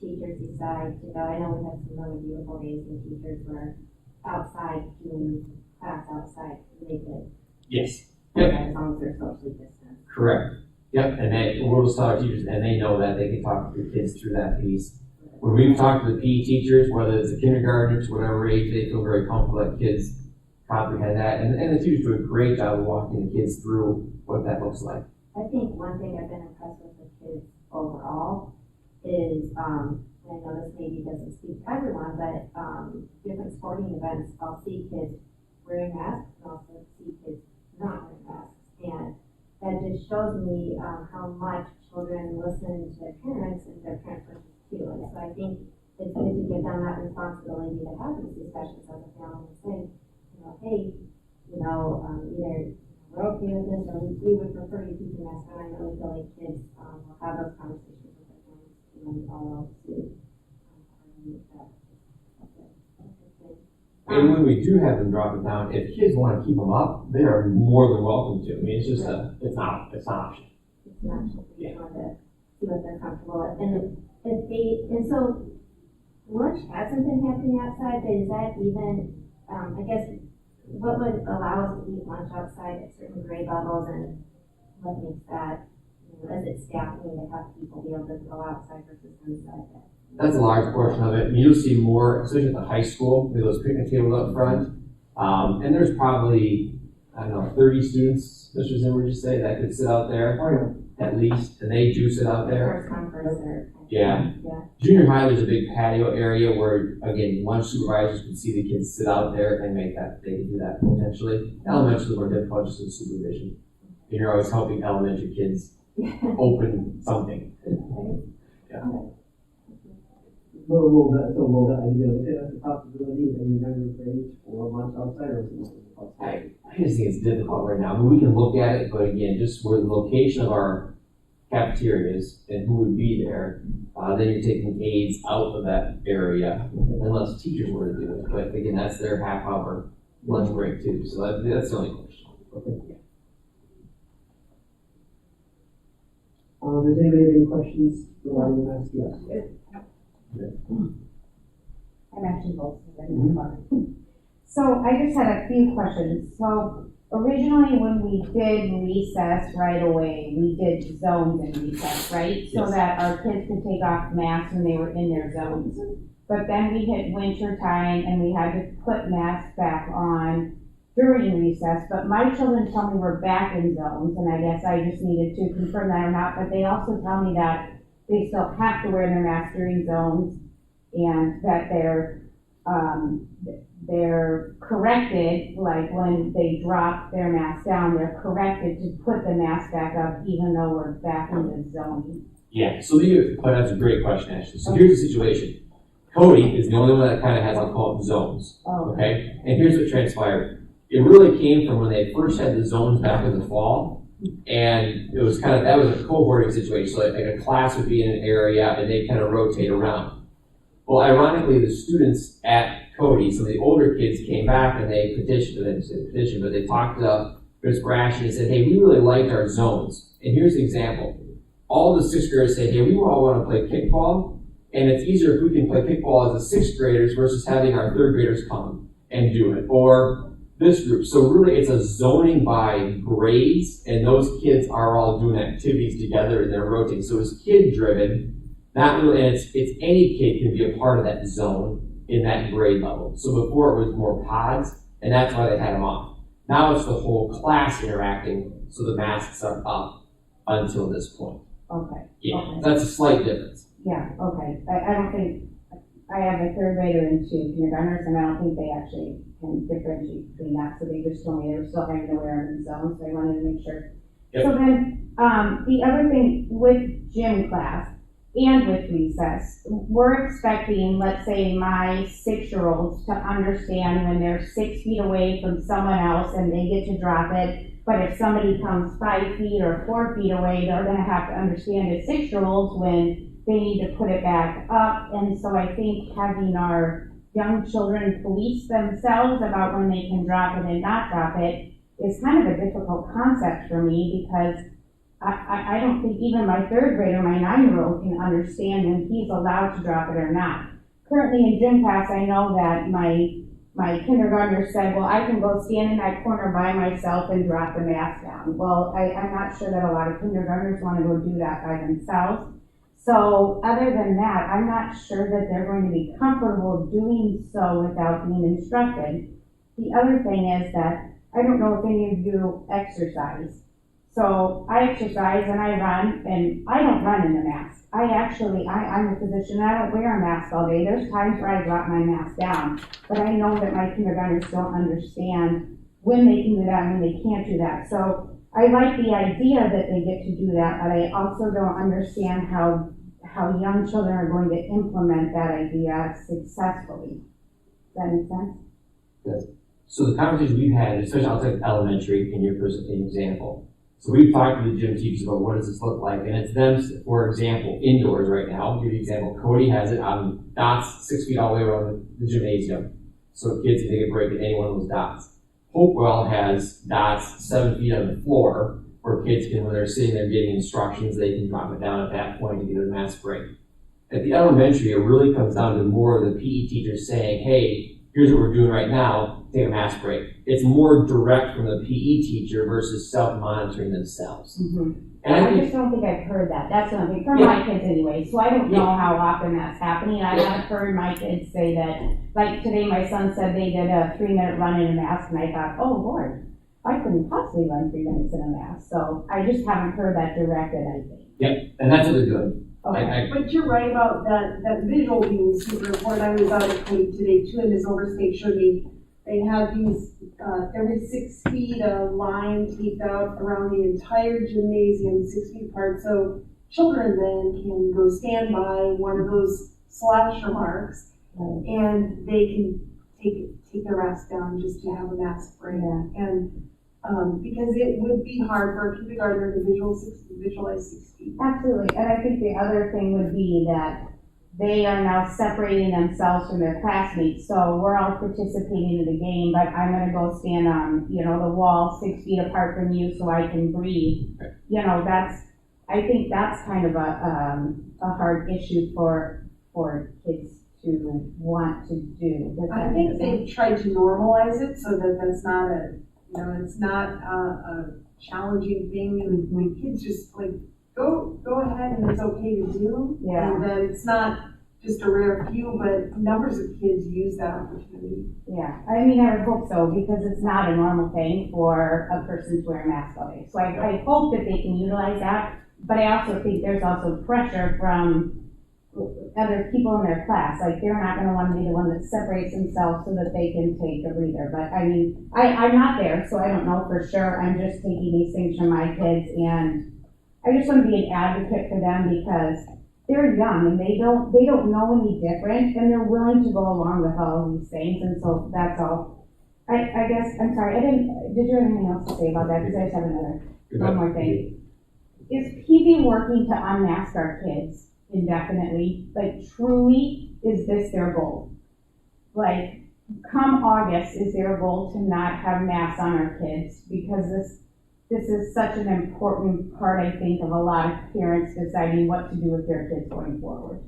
teachers decide to go? I know we have some really beautiful days when teachers were outside doing class outside to make it. Yes. Yep. As long as they're socially distanced. Correct. Yep. And we'll just tell our teachers, and they know that they can talk to the kids through that piece. When we've talked to the PE teachers, whether it's the kindergartners, whatever age, they feel very comfortable that kids comprehend that. And the teachers do a great job of walking the kids through what that looks like. I think one thing I've been impressed with the kids overall is, and I know this maybe doesn't speak to everyone, but different sporting events, I'll see kids wearing masks and also see kids not wearing masks. And that just shows me how much children listen to their parents and their parents listen too. And so I think it's good to give them that responsibility to have these discussions as a family and say, hey, either we're okay with this or we would prefer you keep your mask on. I really feel like kids will have those conversations with their parents and follow suit. And when we do have them drop it down, if kids want to keep them up, they are more than welcome to. It's just it's not an option. It's an option. You want to see what they're comfortable with. And so lunch hasn't been happening outside, but is that even, I guess, what would allow us to eat lunch outside at certain grade levels, and what makes that, is it staffing to have people be able to go outside versus inside? That's a large portion of it. You'll see more, especially at the high school, with those picnic tables up front. And there's probably, 30 students, Mr. Zimmer would just say, that could sit out there, at least, and they do sit out there. First come, first served. Yeah. Junior high, there's a big patio area where, again, lunch supervisors can see the kids sit out there and they can do that potentially. Elementary, more difficult just with supervision. You're always helping elementary kids open something. Yeah. Will that idea look at the possibility of any younger grades for lunch outside or something? I just think it's difficult right now. I mean, we can look at it, but again, just where the location of our cafeterias and who would be there, then you're taking aides out of that area unless teachers were to do it. But again, that's their half-hour lunch break too. So that's the only question. Okay. Does anybody have any questions regarding the mask? Yes. I'm actually both. So I just had a few questions. So originally when we did recess right away, we did zones in recess, right? So Yes. that our kids could take off masks when they were in their zones. But then we hit winter time and we had to put masks back on during recess. But my children tell me we're back in zones, and I guess I just needed to confirm that or not. But they also tell me that they still have to wear their masks during zones, and that they're corrected, like when they drop their mask down, they're corrected to put the mask back up even though we're back in the zone. Yeah, so that's a great question, Ashley. So here's the situation. Cody is the only one that kind of has, I'll call it zones, Oh, okay? And here's what transpired. It really came from when they first had the zones back in the fall, and it was that was a cohorting situation. So like a class would be in an area and they kind of rotate around. Well, ironically, the students at Cody, some of the older kids came back and they petitioned, but they talked to Chris Brash and they said, hey, we really liked our zones. And here's the example. All the sixth graders said, hey, we all want to play kickball, and it's easier if we can play kickball as the sixth graders versus having our third graders come and do it. Or this group. So really it's a zoning by grades, and those kids are all doing activities together and they're rotating. So it's kid driven, not really, and it's any kid can be a part of that zone in that grade level. So before it was more pods, and that's why they had them off. Now it's the whole class interacting, so the masks are up until this point. okay. Yeah, Okay. that's a slight difference. Yeah, okay. I don't think, I have a third grader and two kindergartners, and I don't think they actually can differentiate between that, so they just told me they were still having to wear them in zones, so I wanted to make sure. Yep. So then, the other thing with gym class and with recess, we're expecting, let's say, my 6-year-olds to understand when they're 6 feet away from someone else and they get to drop it, but if somebody comes 5 feet or 4 feet away, they're gonna have to understand as 6-year-olds when they need to put it back up. And so I think having our young children police themselves about when they can drop it and not drop it is kind of a difficult concept for me, because I don't think even my third grader, my 9-year-old, can understand when he's allowed to drop it or not. Currently in gym class, I know that my kindergartner said, well, I can go stand in that corner by myself and drop the mask down. Well, I'm not sure that a lot of kindergartners want to go do that by themselves. So other than that, I'm not sure that they're going to be comfortable doing so without being instructed. The other thing is that I don't know if any of you exercise. So I exercise and I run, and I don't run in a mask. I'm a physician, I don't wear a mask all day. There's times where I drop my mask down, but I know that my kindergartners don't understand when they can do that and when they can't do that. So I like the idea that they get to do that, but I also don't understand how young children are going to implement that idea successfully. Does that make sense? Yes. So the conversation we've had, especially I'll take elementary in your first example. So we've talked to the gym teachers about what does this look like, and it's them, for example, indoors right now. I'll give you an example. Cody has it on dots 6 feet all the way around the gymnasium, so kids can take a break at any one of those dots. Hopewell has dots 7 feet on the floor, where kids can, when they're sitting there getting instructions, they can drop it down at that point to get a mask break. At the elementary, it really comes down to more of the PE teachers saying, hey, here's what we're doing right now, take a mask break. It's more direct from the PE teacher versus self-monitoring themselves. Mm-hmm. And I just don't think I've heard that. That's something for my kids anyway. So I don't know how often that's happening. I have heard my kids say that, like today my son said they did a 3-minute run in a mask, and I thought, oh Lord, I couldn't possibly run 3 minutes in a mask. So I just haven't heard that directed, I think. Yep, and that's what they're doing. Okay. But you're right about that visual being super important. I was out at Cody today too, and Ms. Overstate showed me they have these every 6 feet a line taped out around the entire gymnasium, 6 feet apart. So children then can go stand by one of those slasher marks, and they can take their mask down just to have a mask break. Yeah. And because it would be hard for a kindergartner to visualize 6 feet. Absolutely. And I think the other thing would be that they are now separating themselves from their classmates. So we're all participating in the game, but I'm going to go stand on, the wall 6 feet apart from you so I can breathe. I think that's kind of a hard issue for for kids to want to do. Does I that think make sense? they tried to normalize it so that that's not it's not a challenging thing. When kids just like, go ahead and it's okay to do. Yeah. And that it's not just a rare few, but numbers of kids use that opportunity. Yeah, I mean, I would hope so, because it's not a normal thing for a person to wear a mask all day. So I hope that they can utilize that, but I also think there's also pressure from other people in their class. Like, they're not gonna wanna be the one that separates themselves so that they can take a breather. But I mean, I'm not there, so I don't know for sure. I'm just taking these things from my kids, and I just wanna be an advocate for them, because they're young and they don't know any different, and they're willing to go along with all these things, and so that's all. I guess, I'm sorry, did you have anything else to say about that? Because I just have one more thing. Is PV working to unmask our kids indefinitely? Like, truly, is this their goal? Like, come August, is their goal to not have masks on our kids? Because this is such an important part, I think, of a lot of parents deciding what to do with their kids going forward.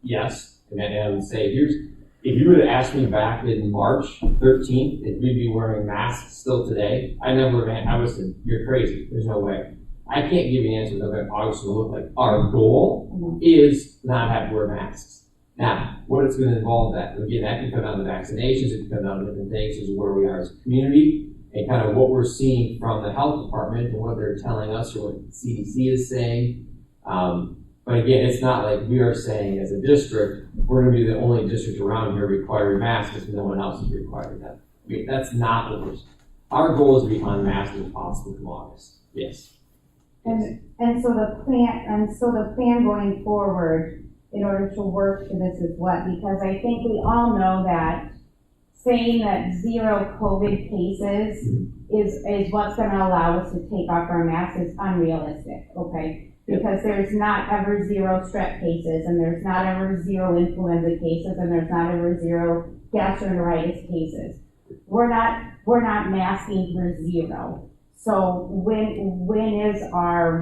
Yes, and I would say, if you would have asked me back in March 13th if we'd be wearing masks still today, I would say, you're crazy, there's no way. I can't give you an answer of what August will look like. Our goal is not have to wear masks. Now, what it's going to involve that? Again, that can come down to vaccinations, it can come down to different things, as where we are as a community, and kind of what we're seeing from the health department and what they're telling us or what the CDC is saying. But again, it's not like we are saying as a district, we're going to be the only district around here requiring masks because no one else is requiring that. I mean, that's not what our goal is to be unmasked as possible from August. Yes. And so the plan going forward in order to work to this is what? Because I think we all know that saying that 0 COVID cases is what's going to allow us to take off our masks is unrealistic, okay? Because there's not ever 0 strep cases, and there's not ever 0 influenza cases, and there's not ever 0 gastroenteritis cases. We're not masking for 0. So when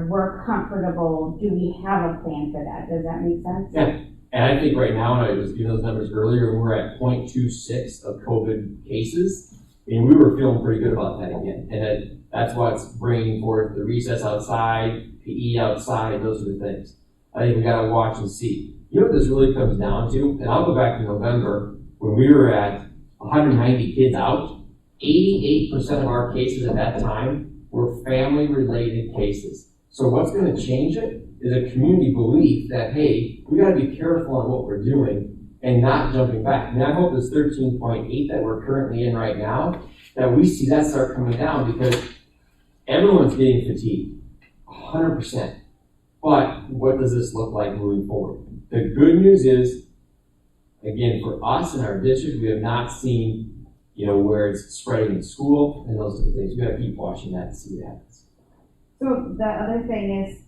we're comfortable, do we have a plan for that? Does that make sense? Yeah. And I think right now, and I was giving those numbers earlier, we're at 0.26 of COVID cases. And we were feeling pretty good about that again. And that's what's bringing forth the recess outside, PE outside, those are the things. I think we got to watch and see. You know what this really comes down to? And I'll go back to November when we were at 190 kids out. 88% of our cases at that time were family-related cases. So what's going to change it is a community belief that, hey, we got to be careful on what we're doing and not jumping back. And I hope this 13.8 that we're currently in right now, that we see that start coming down, because everyone's getting fatigued, 100%. But what does this look like moving forward? The good news is, again, for us in our district, we have not seen, where it's spreading in school and those other things. We got to keep watching that and see what happens. So the other thing is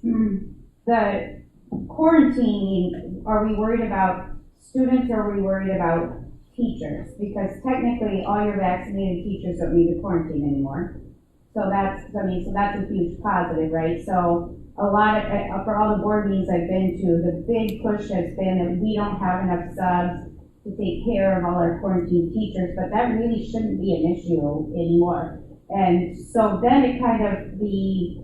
the quarantining. Are we worried about students, or are we worried about teachers? Because technically, all your vaccinated teachers don't need to quarantine anymore. So that's a huge positive, right? So a lot of, for all the board meetings I've been to, the big push has been that we don't have enough subs to take care of all our quarantine teachers, but that really shouldn't be an issue anymore. And so then it kind of, the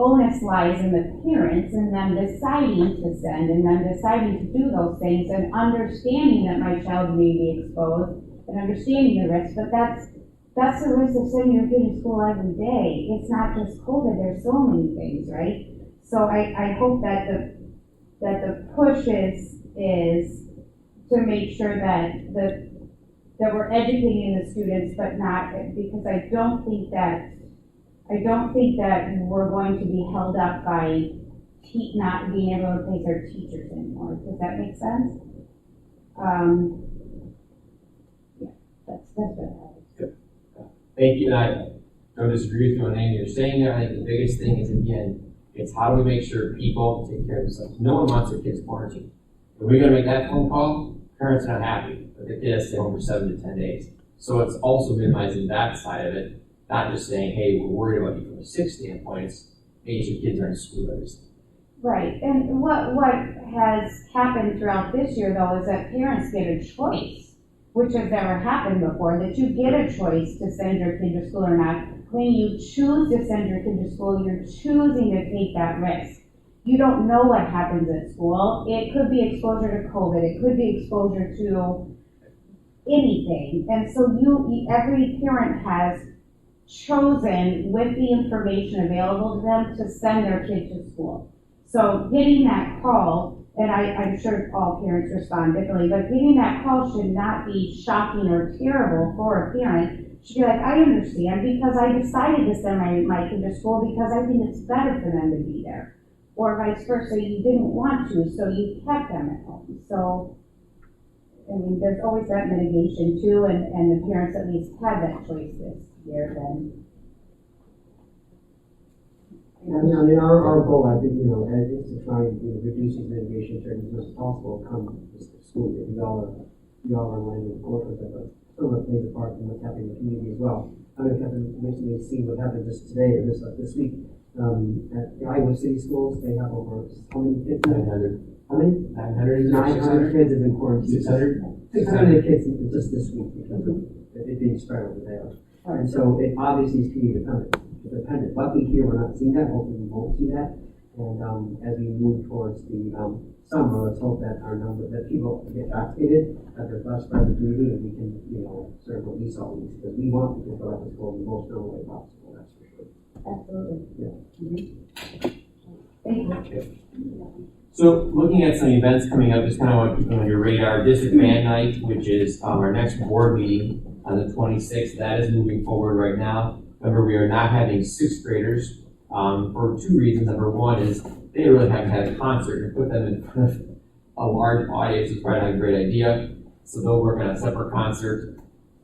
onus lies in the parents and them deciding to send and them deciding to do those things and understanding that my child may be exposed and understanding the risk. But that's the risk of sending your kid to school every day. It's not just COVID, there's so many things, right? So I hope that the push is to make sure that we're educating the students, but not, because I don't think that we're going to be held up by not being able to replace our teachers anymore. Does that make sense? Yeah, that's good. Thank you. And I don't disagree with you on anything you're saying there. I think the biggest thing is, again, it's how do we make sure people take care of themselves. No one wants their kids quarantined. If we're going to make that phone call, parents are not happy, but the kid has to stay home for 7 to 10 days. So it's also minimizing that side of it, not just saying, hey, we're worried about you from a sick standpoint. It's, hey, your kids are in school every day. Right, and what has happened throughout this year though is that parents get a choice, which has never happened before, that you get a choice to send your kid to school or not. When you choose to send your kid to school, you're choosing to take that risk. You don't know what happens at school. It could be exposure to COVID, it could be exposure to anything. And so every parent has chosen with the information available to them to send their kid to school. So getting that call, and I'm sure all parents respond differently, but getting that call should not be shocking or terrible for a parent. It should be like, I understand because I decided to send my kid to school because I think it's better for them to be there. Or vice versa, you didn't want to, so you kept them at home. So, I mean, there's always that mitigation too, and the parents at least had that choice this year then. I mean, our goal, I think, is to try and reduce these mitigation charges as much as possible come this school year. We all are aligned with the goal with it, but some of it plays a part in what's happening in the community as well. I don't know if you haven't recently seen what happened just today or this week. At the Iowa City schools, they have over how many kids? 900. How many? 900 kids have been quarantined. 600? 600 kids just this week because of it being spread over there. And so it obviously is community dependent. Luckily here, we're not seeing that. Hopefully we won't see that. And as we move towards the summer, let's hope that that people get vaccinated, that there's less spread of the community, and we can, sort of release all these. Because we want people to go out to school in the most normal way possible, that's for sure. Absolutely. Yeah. Thank you. So looking at some events coming up, just kind of want to keep them on your radar. District Band Night, which is our next board meeting on the 26th, that is moving forward right now. Remember, we are not having sixth graders for two reasons. Number one is they really haven't had a concert, and put them in front of a large audience is probably not a great idea. So they'll work on a separate concert.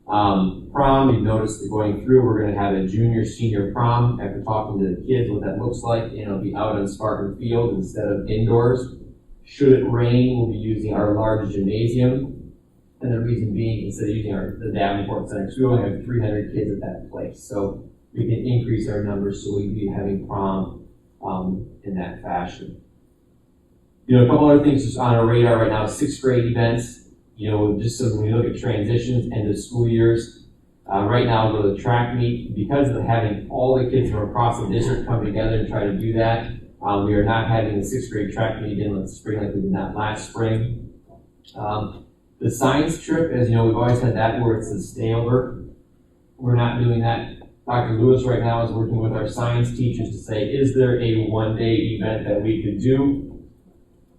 Prom, you've noticed that going through, we're going to have a junior-senior prom after talking to the kids what that looks like, and it'll be out on Spartan Field instead of indoors. Should it rain, we'll be using our large gymnasium. And the reason being, instead of using the Davenport Center, because we only have 300 kids at that place. So we can increase our numbers, so we'll be having prom in that fashion. A couple other things just on our radar right now, sixth grade events. Just so when we look at transitions, end of school years, right now we'll go to the track meet. Because of having all the kids from across the district come together and try to do that, we are not having the sixth grade track meet again in the spring like we did that last spring. The science trip, as you know, we've always had that where it's a stay over. We're not doing that. Dr. Lewis right now is working with our science teachers to say, is there a one-day event that we could do?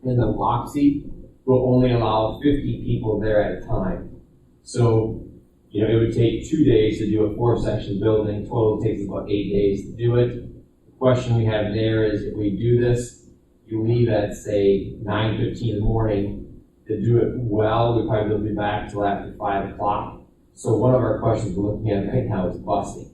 And the WOPSI will only allow 50 people there at a time. So, it would take 2 days to do a 4-section building. Total takes about 8 days to do it. The question we have there is, if we do this, you leave at, say, 9:15 in the morning. To do it well, we probably will be back till after 5 o'clock. So one of our questions we're looking at right now is busing.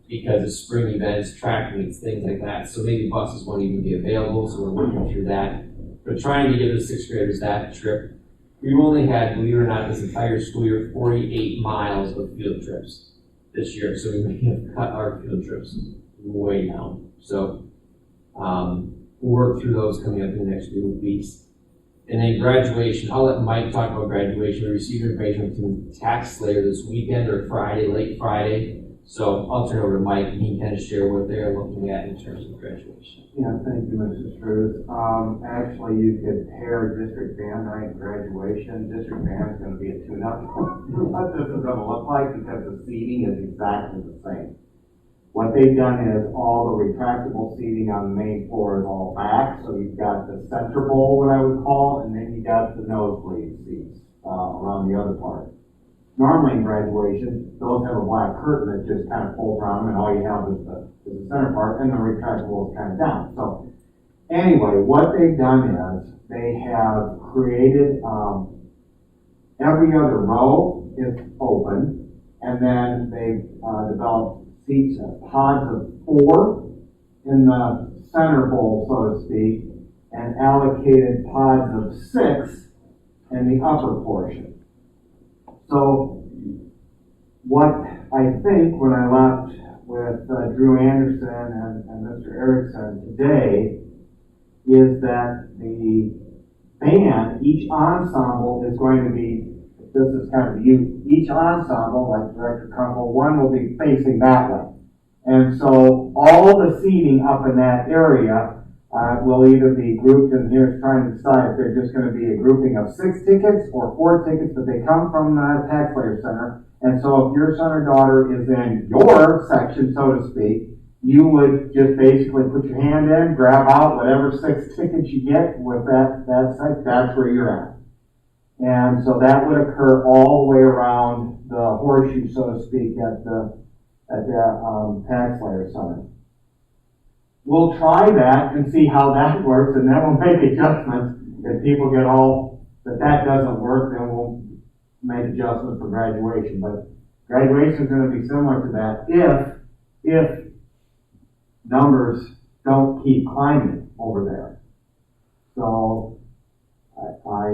Because of spring events, track meets, things like that. So maybe buses won't even be available, so we're working through that. But trying to give the sixth graders that trip. We've only had, believe it or not, this entire school year, 48 miles of field trips this year. So we may have cut our field trips way down. So we'll work through those coming up in the next few weeks. And then graduation, I'll let Mike talk about graduation. We received information from Tax Slayer this weekend or Friday, late Friday. So I'll turn it over to Mike and he can kind of share what they're looking at in terms of graduation. Yeah, thank you, Mrs. Struth. Actually, you could pair district band night and graduation. District band is going to be a tune-up. What this is going to look like because the seating is exactly the same. What they've done is all the retractable seating on the main floor is all back. So you've got the center bowl, what I would call, and then you got the nosebleed seats around the other part. Normally in graduation, those have a black curtain that just kind of folds around them, and all you have is the center part, and the retractable is kind of down. So anyway, what they've done is they have created every other row is open, and then they've developed seats, pods of 4 in the center bowl, so to speak, and allocated pods of 6 in the upper portion. So what I think when I left with Drew Anderson and Mr. Erickson today is that the band, each ensemble is going to be, this is kind of each ensemble, like Director Kunkel, one will be facing that way. And so all the seating up in that area will either be grouped, and here's trying to decide if they're just going to be a grouping of 6 tickets or 4 tickets, but they come from the tax layer center. And so if your son or daughter is in your section, so to speak, you would just basically put your hand in, grab out whatever 6 tickets you get with that site, that's where you're at. And so that would occur all the way around the horseshoe, so to speak, at the tax layer center. We'll try that and see how that works, and then we'll make adjustments. If people get all that doesn't work, then we'll make adjustments for graduation. But graduation is going to be similar to that if numbers don't keep climbing over there. So I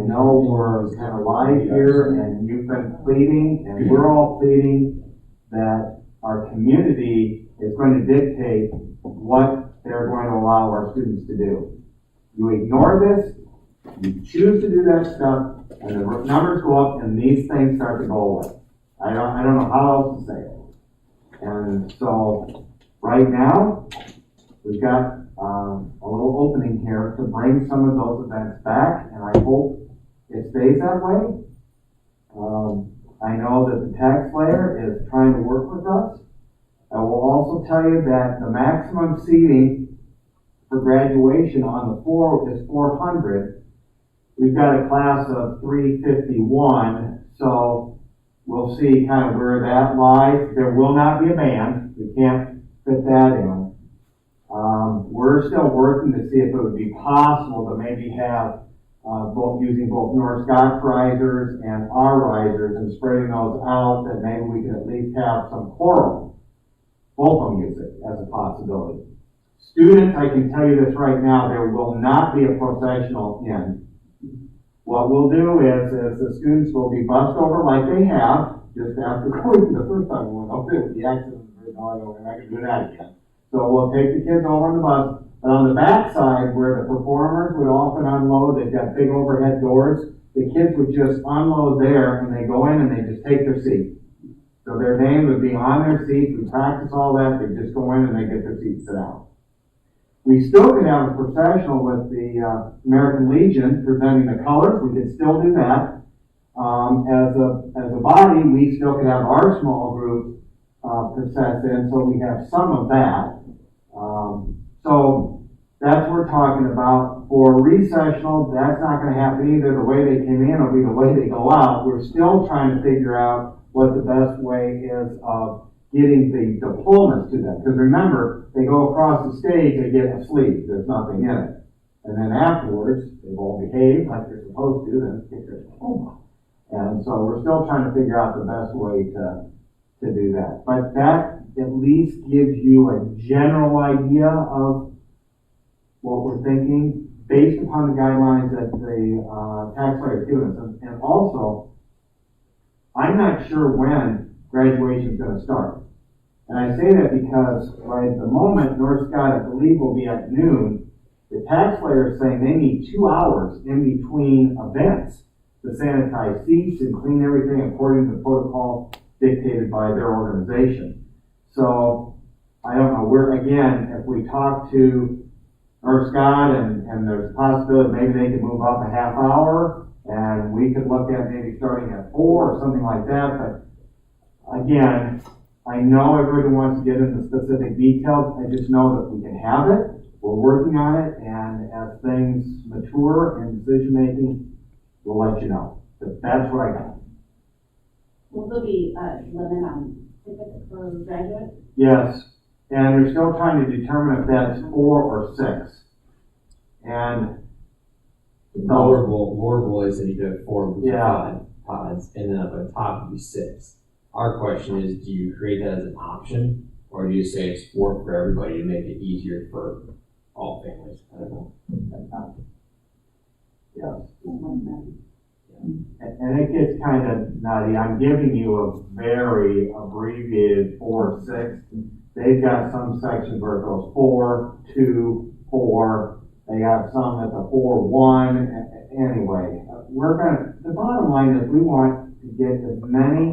know we're kind of live here, and you've been pleading, and we're all pleading that our community is going to dictate what they're going to allow our students to do. You ignore this, you choose to do that stuff, and the numbers go up, and these things start to go away. I don't know how else to say it. And so right now, we've got a little opening here to bring some of those events back, and I hope it stays that way. I know that the tax layer is trying to work with us. I will also tell you that the maximum seating for graduation on the floor is 400. We've got a class of 351, so we'll see kind of where that lies. There will not be a band. We can't fit that in. We're still working to see if it would be possible to maybe have using both North Scott's risers and our risers and spreading those out, that maybe we can at least have some choral vocal music as a possibility. Students, I can tell you this right now, there will not be a processional in. What we'll do is the students will be bussed over like they have, just after going the first time we went over there with the accident, we're not going to do that again. So we'll take the kids over on the bus, but on the back side where the performers would often unload, they've got big overhead doors, the kids would just unload there, and they go in and they just take their seat. So their name would be on their seat. We practice all that. They just go in and they get their seats set out. We still could have a processional with the American Legion presenting the colors. We could still do that. As a body, we still could have our small group process in, so we have some of that. So that's what we're talking about. For recessional, that's not going to happen either. The way they came in will be the way they go out. We're still trying to figure out what the best way is of getting the diplomas to them. Because remember, they go across the stage, they get a sleeve. There's nothing in it. And then afterwards, they've all behaved like they're supposed to, then get their diploma. And so we're still trying to figure out the best way to do that. But that at least gives you a general idea of what we're thinking based upon the guidelines that the tax layer has given us. And also, I'm not sure when graduation is going to start. And I say that because right at the moment, North Scott, I believe, will be at noon. The tax layer is saying they need 2 hours in between events to sanitize seats and clean everything according to the protocol dictated by their organization. So, I don't know, if we talk to North Scott and there's a possibility maybe they could move up a half hour, and we could look at maybe starting at 4 or something like that. But again, I know everybody wants to get into specific details. I just know that we can have it. We're working on it, and as things mature in decision making, we'll let you know. But that's what I got. Will there be a limit on tickets for graduates? Yes, and they're still trying to determine if that's 4 or 6. And More boys than you do have 4 Yeah. pods, and then up on top would be 6. Our question is, do you create that as an option, or do you say it's 4 for everybody to make it easier for all families? I don't know. Yes. And it gets kind of nutty. I'm giving you a very abbreviated 4 6. They've got some sections where it goes 4, 2, 4, They have some at the 4-1. Anyway, the bottom line is we want to get as many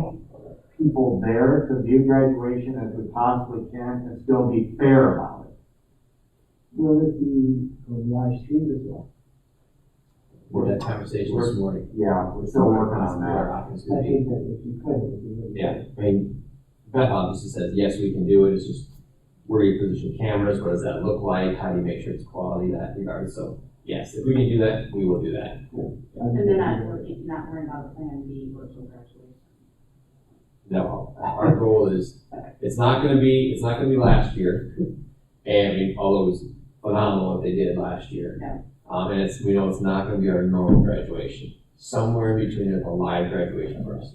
people there to view graduation as we possibly can and still be fair about it. Will it be live streamed as well? We had that conversation this morning. Yeah, we're still working on that. I think that if you could, it would be really. Yeah, I mean, Beth obviously says, yes, we can do it, it's just, where you position cameras, what does that look like, how do you make sure it's quality, that regard, so, yes, if we can do that, we will do that. And then not worrying about plan B virtual graduation. No, our goal is, it's not gonna be last year, and I mean, although it was phenomenal what they did last year. Yeah. And we know it's not gonna be our normal graduation, somewhere in between a live graduation for us.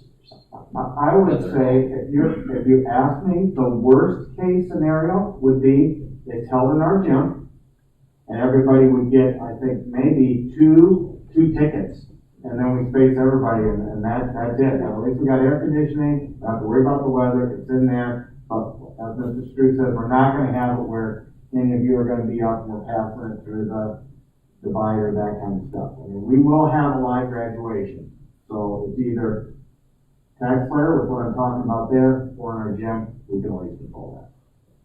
I would say, if you ask me, the worst case scenario would be it's held in our gym, and everybody would get, I think, maybe two tickets, and then we space everybody, and that's it. Now, at least we got air conditioning, don't have to worry about the weather, it's in there, but as Mr. Strew says, we're not gonna have it where any of you are gonna be up and we're passing it through the divider, that kind of stuff. I mean, we will have a live graduation, so it's either tax player with what I'm talking about there, or in our gym, we can always control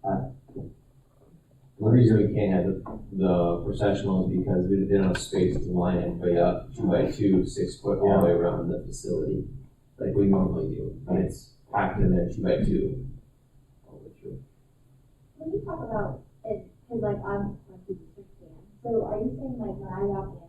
that. The reason we can't have the processional is because we didn't have space to line everybody up 2x2, 6 foot all the way around the facility, like we normally do, but it's packed in there 2x2. all the way through. When you talk about it, because like I'm a district fan, so are you saying like when I walk in,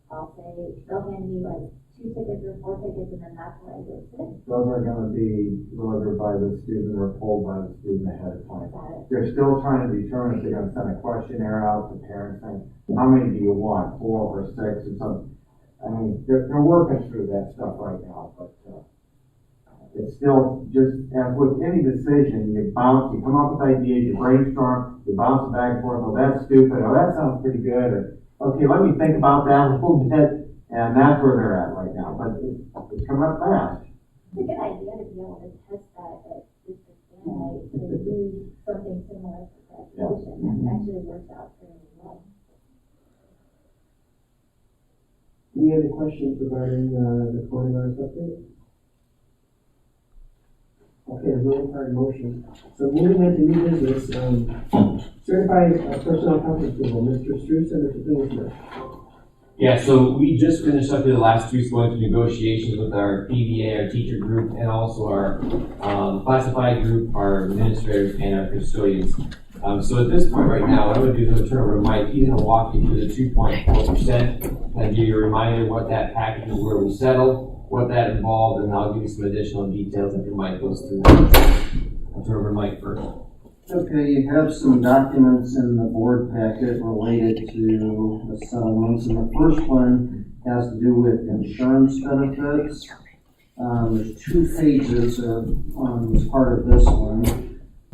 I'll say, they'll hand me like 2 tickets or 4 tickets and then that's where I go sit? Those are gonna be delivered by the student or pulled by the student ahead of time. Got it. They're still trying to determine if they're gonna send a questionnaire out to parents saying, how many do you want, 4 or 6 or something? I mean, they're working through that stuff right now, but, it's still just, as with any decision, you come up with ideas, you brainstorm, you bounce it back and forth, oh, that's stupid, oh, that sounds pretty good, or, okay, let me think about that a little bit, and that's where they're at right now, but it's coming up fast. It's a good idea to be able to test that at district fan, right? So do something similar for graduation, that actually works out fairly well. Any other questions regarding the coronavirus update? Okay, there's no required motion. So moving into new business, certified personnel conference approval, Mr. Struce and Mr. Kingsmith. Yeah, so we just finished up the last 2 weeks going through negotiations with our PVA, our teacher group, and also our classified group, our administrators, and our custodians. So at this point right now, what I'm going to do is I'm going to turn over to Mike. He's going to walk you through the 2.4%, and give you a reminder what that package is, where we settled, what that involved, and I'll give you some additional details after Mike goes through that. I'll turn over to Mike first. Okay, you have some documents in the board packet related to the settlements, and the first one has to do with insurance benefits. There's 2 pages as part of this one.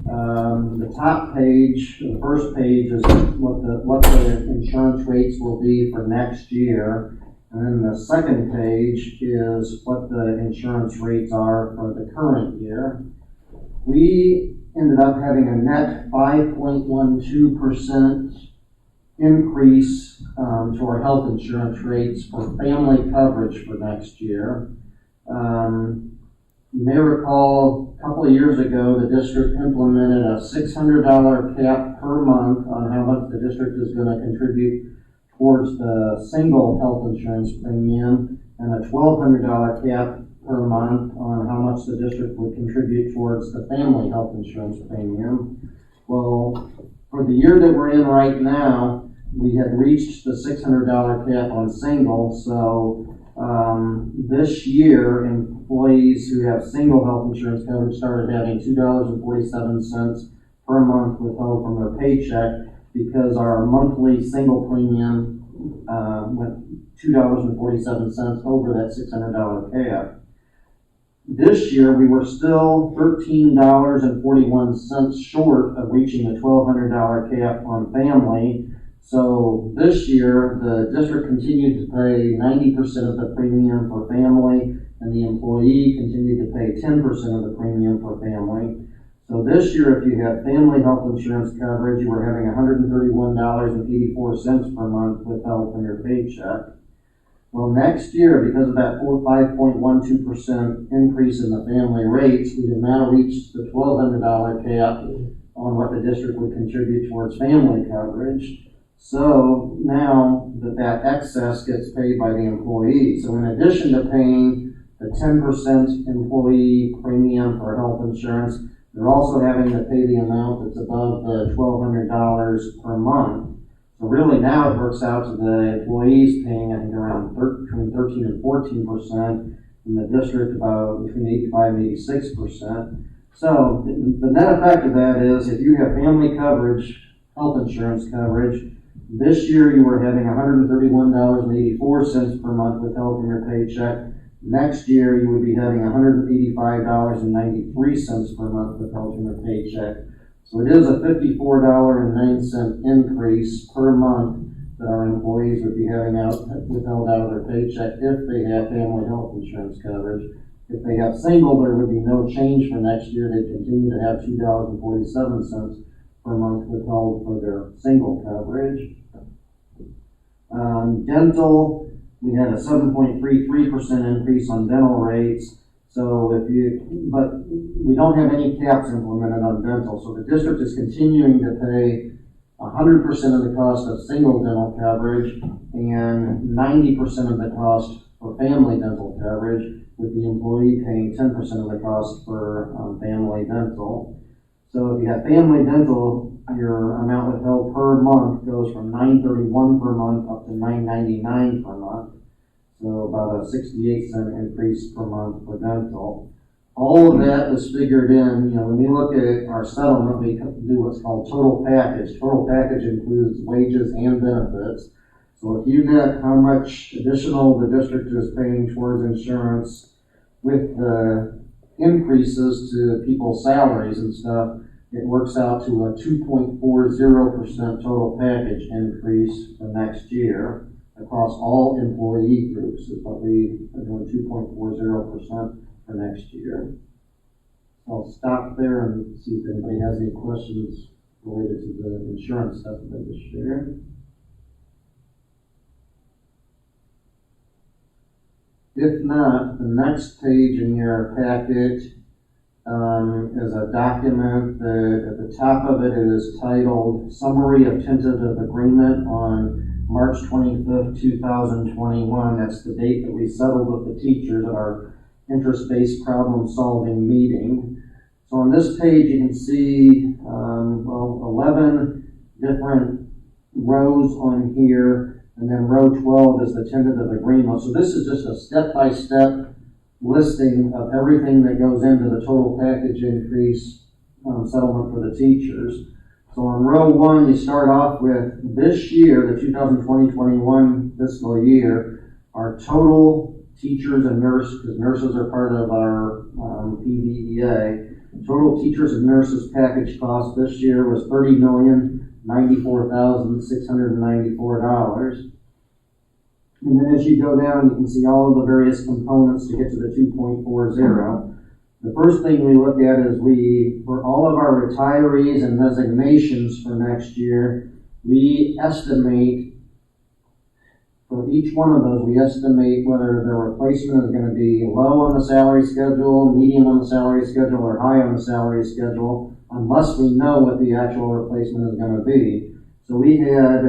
The top page, the first page, is what the insurance rates will be for next year, and then the second page is what the insurance rates are for the current year. We ended up having a net 5.12% increase to our health insurance rates for family coverage for next year. You may recall a couple of years ago, the district implemented a $600 cap per month on how much the district is going to contribute towards the single health insurance premium, and a $1,200 cap per month on how much the district would contribute towards the family health insurance premium. Well, for the year that we're in right now, we had reached the $600 cap on single, so this year, employees who have single health insurance coverage started having $2.47 per month withheld from their paycheck, because our monthly single premium went $2.47 over that $600 cap. This year, we were still $13.41 short of reaching the $1,200 cap on family. So this year, the district continued to pay 90% of the premium for family, and the employee continued to pay 10% of the premium for family. So So this year, if you had family health insurance coverage, you were having $131.84 per month withheld from your paycheck. Well, next year, because of that 5.12% increase in the family rates, we have now reached the $1,200 cap on what the district would contribute towards family coverage. So now that excess gets paid by the employee. So in addition to paying the 10% employee premium for health insurance, they're also having to pay the amount that's above the $1,200 per month. So really now it works out to the employees paying, I think, around between 13 and 14%, and the district about between 85 and 86%. So the net effect of that is if you have family coverage, health insurance coverage, this year you were having $131.84 per month withheld from your paycheck. Next year you would be having $185.93 per month withheld from your paycheck. So it is a $54.09 increase per month that our employees would be having withheld out of their paycheck if they have family health insurance coverage. If they have single, there would be no change for next year. They continue to have $2.47 per month withheld for their single coverage. Dental, we had a 7.33% increase on dental rates. So but we don't have any caps implemented on dental. So the district is continuing to pay 100% of the cost of single dental coverage and 90% of the cost for family dental coverage, with the employee paying 10% of the cost for family dental. So if you have family dental, your amount withheld per month goes from $9.31 per month up to $9.99 per month. So about a 68-cent increase per month for dental. All of that was figured in, when we look at our settlement, we do what's called total package. Total package includes wages and benefits. So if you get how much additional the district is paying towards insurance with the increases to people's salaries and stuff, it works out to a 2.40% total package increase for next year across all employee groups. Is what we are doing, 2.40% for next year. I'll stop there and see if anybody has any questions related to the insurance stuff that I just shared. If not, the next page in your packet is a document that at the top of it is titled Summary of Tentative Agreement on March 25th, 2021. That's the date that we settled with the teachers at our interest-based problem-solving meeting. So on this page you can see 11 different rows on here, and then row 12 is the tentative agreement. So this is just a step-by-step listing of everything that goes into the total package increase settlement for the teachers. So on row 1, you start off with this year, the 2020-21 fiscal year, our total teachers and nurses, because nurses are part of our PVEA, total teachers and nurses package cost this year was $30,094,694. And then as you go down, you can see all of the various components to get to the 2.40. The first thing we look at is for all of our retirees and resignations for next year, we estimate, for each one of those, we estimate whether the replacement is going to be low on the salary schedule, medium on the salary schedule, or high on the salary schedule, unless we know what the actual replacement is going to be. So we had,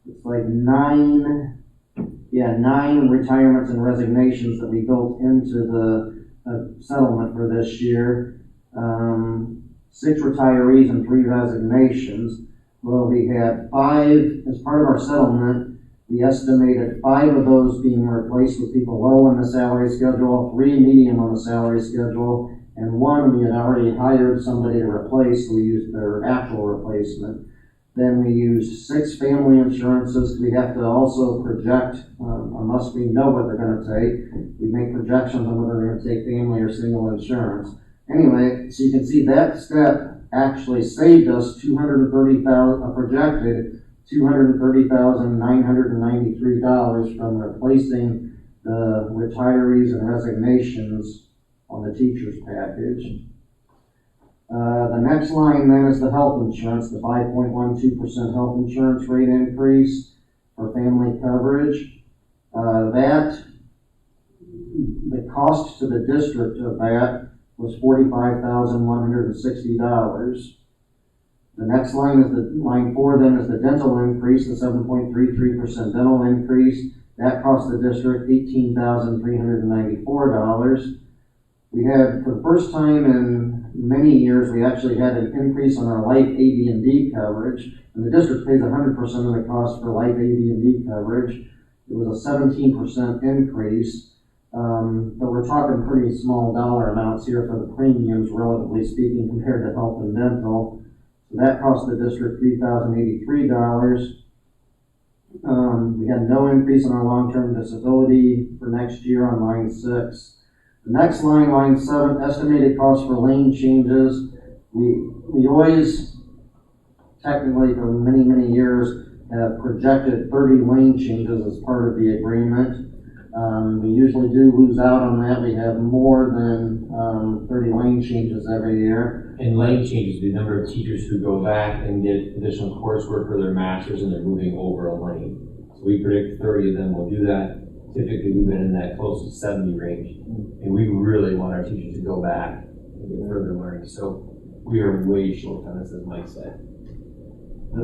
it's like nine retirements and resignations that we built into the settlement for this year. 6 retirees and 3 resignations. Well, we had 5, as part of our settlement, we estimated 5 of those being replaced with people low on the salary schedule, 3 medium on the salary schedule, and 1 we had already hired somebody to replace, so we used their actual replacement. Then we used 6 family insurances. We have to also project, unless we know what they're going to take, we make projections on whether they're going to take family or single insurance. Anyway, so you can see that step actually saved us projected $230,993 from replacing the retirees and resignations on the teacher's package. The next line then is the health insurance, the 5.12% health insurance rate increase for family coverage. The cost to the district of that was $45,160. The next line is line 4 then is the dental increase, the 7.33% dental increase. That cost the district $18,394. We had, for the first time in many years, we actually had an increase on our life AD&D coverage, and the district pays 100% of the cost for life AD&D coverage. It was a 17% increase, but we're talking pretty small dollar amounts here for the premiums, relatively speaking, compared to health and dental. So that cost the district $3,083. We had no increase in our long-term disability for next year on line 6. The next line, line 7, estimated cost for lane changes. We always, technically for many, many years, have projected 30 lane changes as part of the agreement. We usually do lose out on that. We have more than 30 lane changes every year. And lane changes, the number of teachers who go back and get additional coursework for their masters and they're moving over a lane. So we predict 30 of them will do that. Typically, we've been in that close to 70 range. And we really want our teachers to go back and get further learning. So we are way short on this, as Mike said.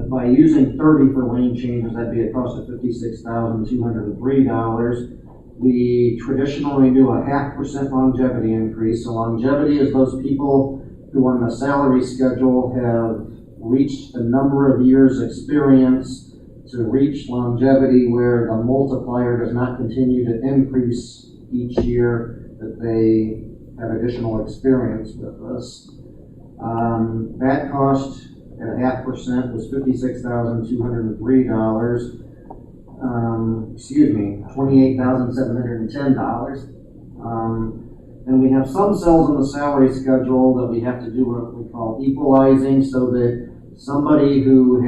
By using 30 for lane changes, that'd be a cost of $56,203. We traditionally do a 0.5% longevity increase. So longevity is those people who on the salary schedule have reached the number of years experience to reach longevity where the multiplier does not continue to increase each year that they have additional experience with us. That cost at 0.5% was $56,203. $28,710. And we have some cells on the salary schedule that we have to do what we call equalizing, so that somebody who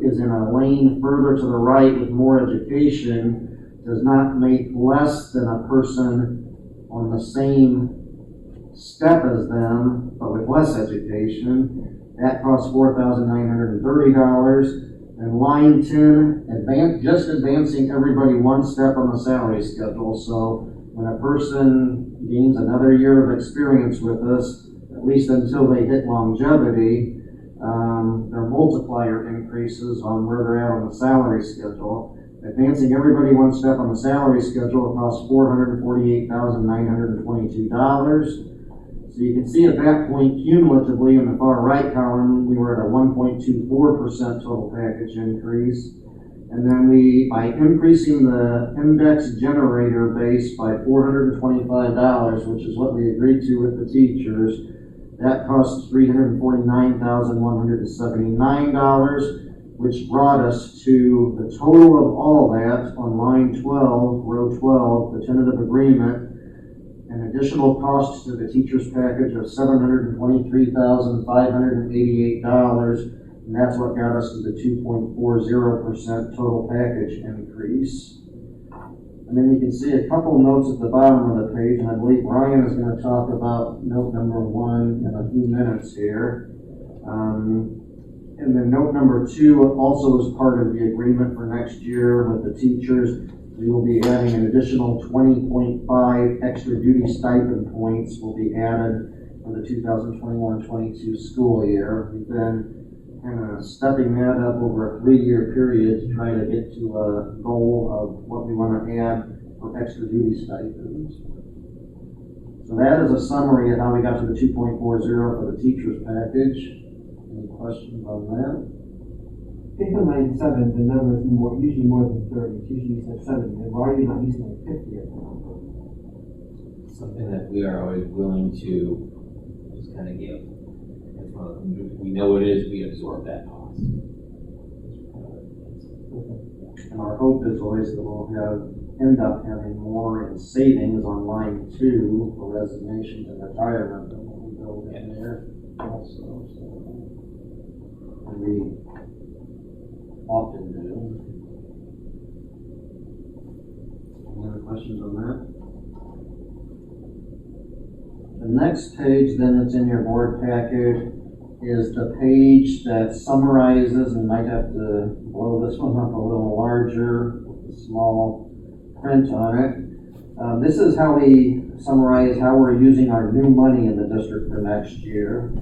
is in a lane further to the right with more education does not make less than a person on the same step as them, but with less education. That costs $4,930. And line 10, just advancing everybody one step on the salary schedule. So when a person gains another year of experience with us, at least until they hit longevity, their multiplier increases on where they're at on the salary schedule. Advancing everybody one step on the salary schedule costs $448,922. So you can see at that point, cumulatively in the far right column, we were at a 1.24% total package increase. And then by increasing the index generator base by $425, which is what we agreed to with the teachers, that cost $349,179, which brought us to the total of all that on line 12, row 12, the tentative agreement, an additional cost to the teacher's package of $723,588, and that's what got us to the 2.40% total package increase. And then you can see a couple notes at the bottom of the page, and I believe Ryan is going to talk about note number 1 in a few minutes here. And then note number 2 also is part of the agreement for next year with the teachers. We will be adding an additional 20.5 extra duty stipend points will be added for the 2021-22 school year. We've been kind of stepping that up over a 3-year period to try to get to a goal of what we want to add for extra duty stipends. So that is a summary of how we got to the 2.40 for the teacher's package. Any questions on that? I think on line 7, the number is usually more than 30. It's usually you said 70. And why are you not using like 50 at all? Something that we are always willing to just kind of give. We know it is, we absorb that cost. And our hope is always that we'll end up having more in savings on line 2 for resignations and retirement than what we build in there also. So, and we often do. Any other questions on that? The next page then that's in your board packet is the page that summarizes, and might have to blow this one up a little larger, small print on it. This is how we summarize how we're using our new money in the district for next year.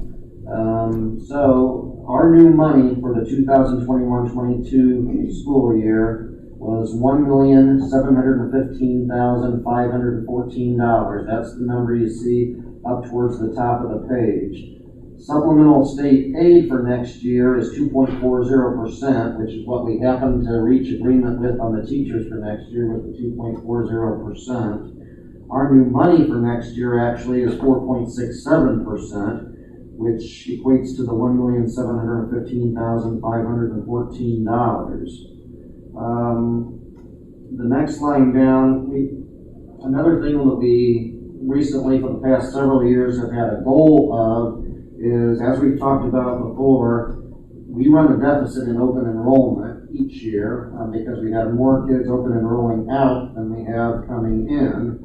So our new money for the 2021-22 school year was $1,715,514. That's the number you see up towards the top of the page. Supplemental state aid for next year is 2.40%, which is what we happen to reach agreement with on the teachers for next year with the 2.40%. Our new money for next year actually is 4.67%, which equates to the $1,715,514. The next line down, another thing that we recently for the past several years have had a goal of is, as we've talked about before, we run a deficit in open enrollment each year because we have more kids open enrolling out than we have coming in.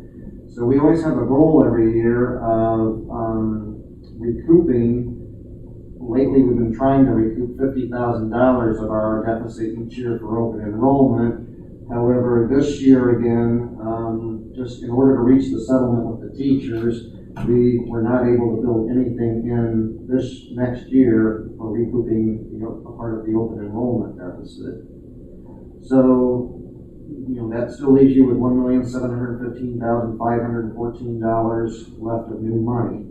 So we always have a goal every year of recouping. Lately, we've been trying to recoup $50,000 of our deficit each year for open enrollment. However, this year again, just in order to reach the settlement with the teachers, we were not able to build anything in this next year for recouping, a part of the open enrollment deficit. So, that still leaves you with $1,715,514 left of new money.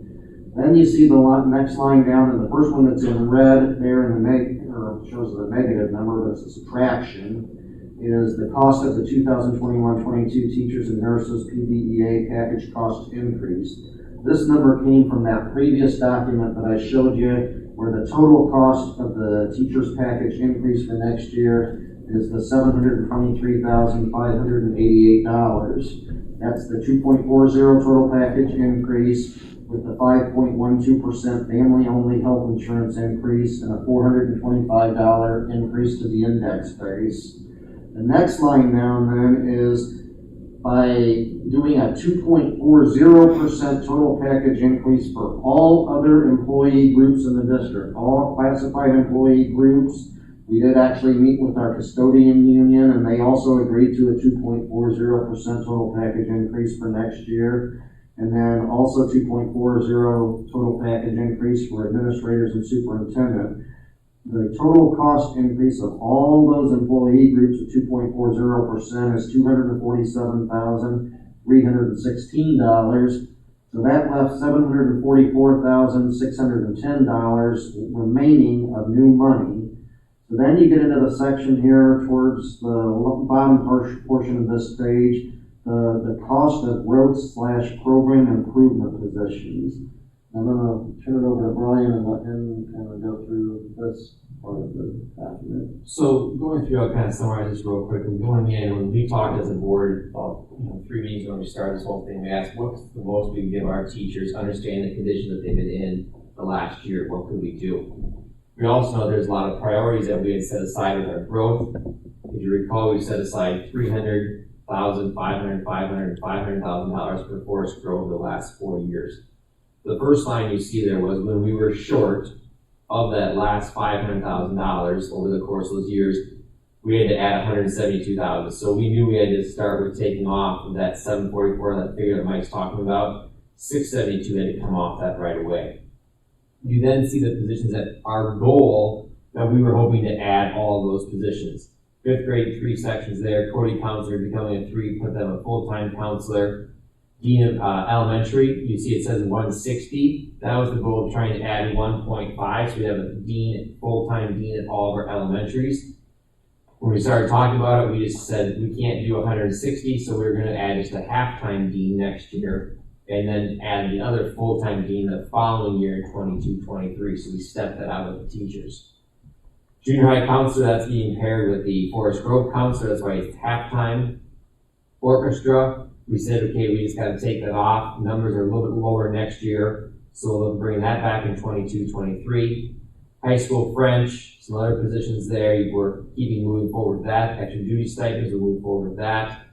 Then you see the next line down, and the first one that's in red there in the shows the negative number, but it's a subtraction, is the cost of the 2021-22 teachers and nurses PVEA package cost increase. This number came from that previous document that I showed you, where the total cost of the teachers package increase for next year is the $723,588. That's the 2.40 total package increase with the 5.12% family-only health insurance increase and a $425 increase to the index base. The next line down then is by doing a 2.40% total package increase for all other employee groups in the district, all classified employee groups. We did actually meet with our custodian union, and they also agreed to a 2.40% total package increase for next year. And then also 2.40 total package increase for administrators and superintendent. The total cost increase of all those employee groups at 2.40% is $247,316. So that left $744,610 remaining of new money. So then you get into the section here towards the bottom portion of this page, the cost of growth/program improvement positions. I'm going to turn it over to Brian and let him kind of go through this part of the document. So going through, I'll kind of summarize this real quickly. Going in, when we talked as a board about 3 meetings when we started this whole thing, we asked what's the most we can give our teachers, understand the condition that they've been in the last year, what could we do? We also know there's a lot of priorities that we had set aside with our growth. If you recall, we set aside $300,000, $500,000, $500,000 per forest growth over the last 4 years. The first line you see there was when we were short of that last $500,000 over the course of those years, we had to add $172,000. So we knew we had to start with taking off of that 744, that figure that Mike's talking about. 672 had to come off that right away. You then see the positions that our goal that we were hoping to add all of those positions. 5th grade, 3 sections there. Cody counselor becoming a 3, put them a full-time counselor. Dean of elementary, you see it says 160. That was the goal of trying to add 1.5. So we have a dean, full-time dean at all of our elementaries. When we started talking about it, we just said we can't do 160, so we were going to add just a half-time dean next year, and then add the other full-time dean the following year in 22-23. So we stepped that out of the teachers. Junior high counselor, that's being paired with the forest growth counselor. That's why it's half-time. Orchestra, we said, okay, we just got to take that off. Numbers are a little bit lower next year, so we'll bring that back in 22-23. High school French, some other positions there. We're moving forward with that. Extra duty stipends, we'll move forward with that.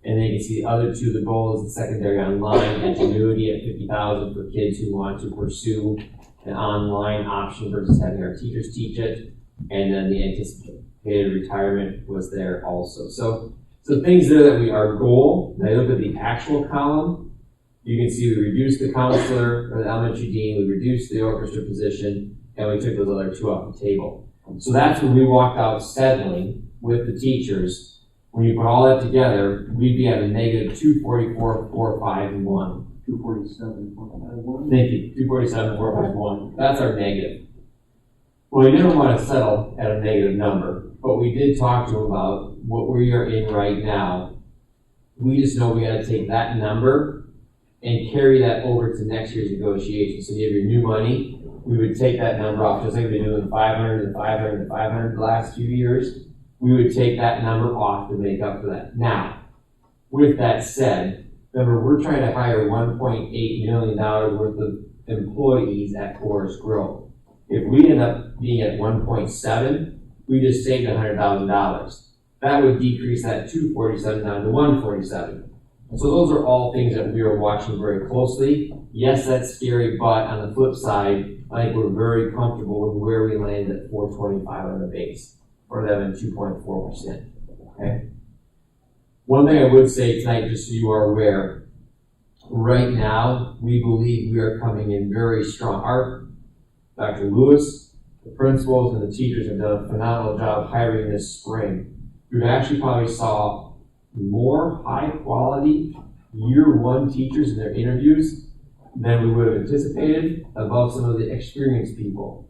And then you can see the other two, the goal is the secondary online, ingenuity at 50,000 for kids who want to pursue an online option versus having our teachers teach it. And then the anticipated retirement was there also. So things there that our goal, and I look at the actual column, you can see we reduced the counselor or the elementary dean, we reduced the orchestra position, and we took those other two off the table. So that's when we walked out settling with the teachers. When you put all that together, we'd be at a negative 244,451. 247,451. Thank you. 247,451. That's our negative. Well, we didn't want to settle at a negative number, but we did talk to them about what we are in right now. We just know we got to take that number and carry that over to next year's negotiation. So you have your new money, we would take that number off, just like we've been doing 500 and 500 and 500 the last few years. We would take that number off to make up for that. Now, with that said, remember, we're trying to hire $1.8 million worth of employees at Forest Grove. If we end up being at 1.7, we just saved $100,000. That would decrease that 247 down to 147. So those are all things that we are watching very closely. Yes, that's scary, but on the flip side, I think we're very comfortable with where we landed at 425 on the base, or them at 2.4%. Okay. One thing I would say tonight, just so you are aware, right now we believe we are coming in very strong. Dr. Lewis, the principals, and the teachers have done a phenomenal job hiring this spring. We've actually probably saw more high-quality year-one teachers in their interviews than we would have anticipated above some of the experienced people.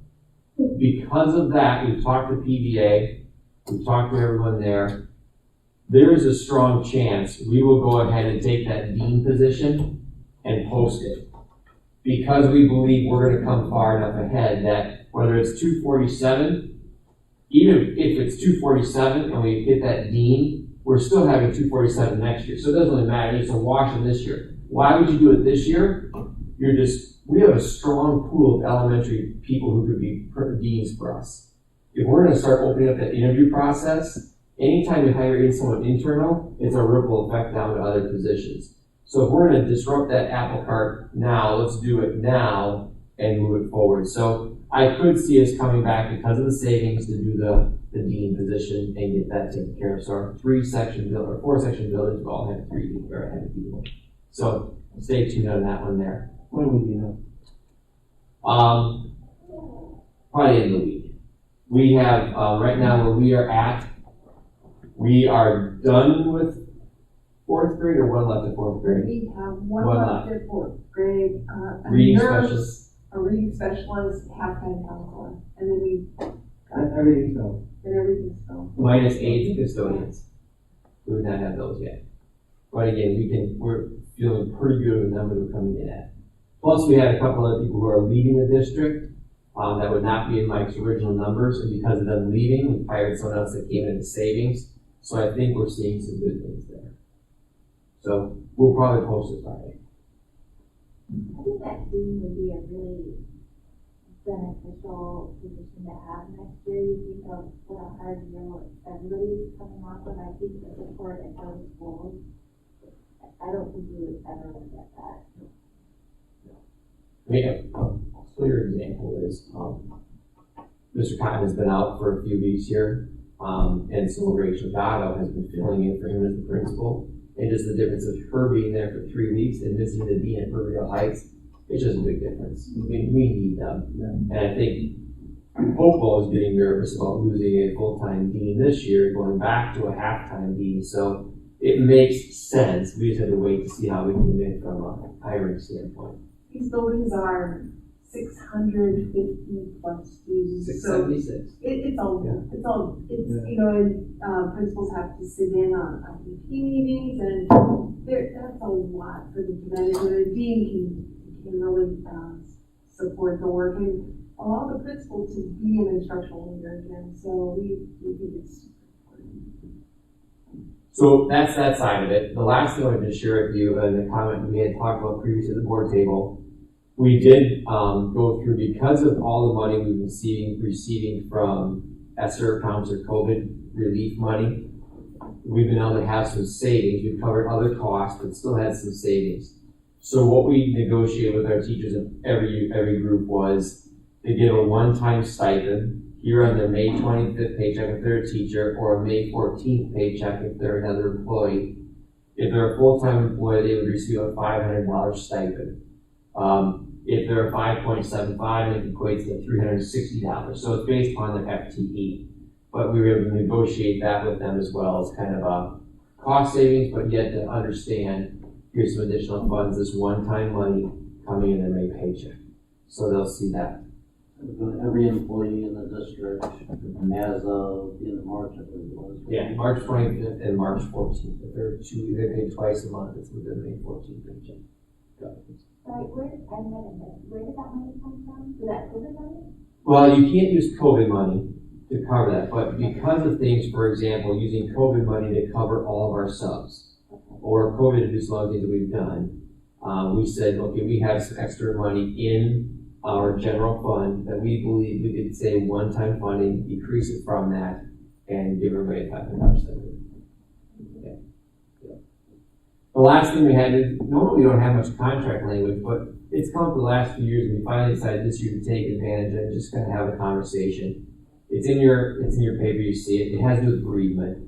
Because of that, we've talked to PVA, we've talked to everyone there. There is a strong chance we will go ahead and take that dean position and post it. Because we believe we're going to come far enough ahead that whether it's 247, even if it's 247 and we get that dean, we're still having 247 next year. So it doesn't really matter. It's a wash in this year. Why would you do it this year? We have a strong pool of elementary people who could be deans for us. If we're going to start opening up that interview process, anytime you hire in someone internal, it's a ripple effect down to other positions. So if we're going to disrupt that apple cart now, let's do it now and move it forward. So I could see us coming back because of the savings to do the dean position and get that taken care of. So our 4-section buildings will all have 3 people. So stay tuned on that one there. When will you know? Probably in the week. We have, right now where we are at, we are done with 4th grade or one left at 4th grade? We have one One left at 4th grade, a Reading nurse, specialist. a reading specialist, half-time counselor, and then Everything's going. everything's gone. Minus aides and custodians. We would not have those yet. But again, we're feeling pretty good with the number we're coming in at. Plus, we had a couple other people who are leaving the district that would not be in Mike's original numbers, and because of them leaving, we hired someone else that came into savings. So I think we're seeing some good things there. So we'll probably post it Friday. I think that dean would be a really beneficial position to have next year. You think of what a hard year everybody's coming off of. I think the support at those schools, I don't think we would ever look at that. I mean, a clear example is Mr. Cotton has been out for a few weeks here, and so Rachel Dotto has been filling in for him as the principal. And just the difference of her being there for 3 weeks and missing the dean at Riverdale Heights, it's just a big difference. We need them. And I think Hopewell is getting nervous about losing a full-time dean this year, going back to a half-time dean. So it makes sense. We just have to wait to see how we came in from a hiring standpoint. These buildings are 650 plus students. 676. You know, and principals have to sit in on IEP meetings, and that's a lot for them to manage. And a dean can really support the work and allow the principal to be an instructional leader again. So we think it's super important. So that's that side of it. The last thing I wanted to share with you, and the comment we had talked about previously at the board table, we did go through, because of all the money we've been receiving from ESSER accounts or COVID relief money, we've been able to have some savings. We've covered other costs, but still had some savings. So what we negotiated with our teachers in every group was to give a one-time stipend here on their May 25th paycheck if they're a teacher, or a May 14th paycheck if they're another employee. If they're a full-time employee, they would receive a $500 stipend. If they're a 5.75, it equates to $360. So it's based on their FTE. But we were able to negotiate that with them as well as kind of a cost savings, but yet to understand here's some additional funds, this one-time money coming in their May paycheck. So they'll see that. Every employee in the district as of the end of March, I believe it was. Yeah, March 25th and March 14th. If they're paid twice a month, it's within the May 14th paycheck. Sorry, where did that money come from? Did that COVID money? Well, you can't use COVID money to cover that, but because of things, for example, using COVID money to cover all of our subs, or COVID-induced loan things that we've done, we said, okay, we have some extra money in our general fund that we believe we could say one-time funding, decrease it from that, and give everybody $500. Yeah. The last thing we had is, normally we don't have much contract language, but it's come up the last few years, and we finally decided this year to take advantage and just kind of have a conversation. It's in your paper, you see it. It has to do with bereavement.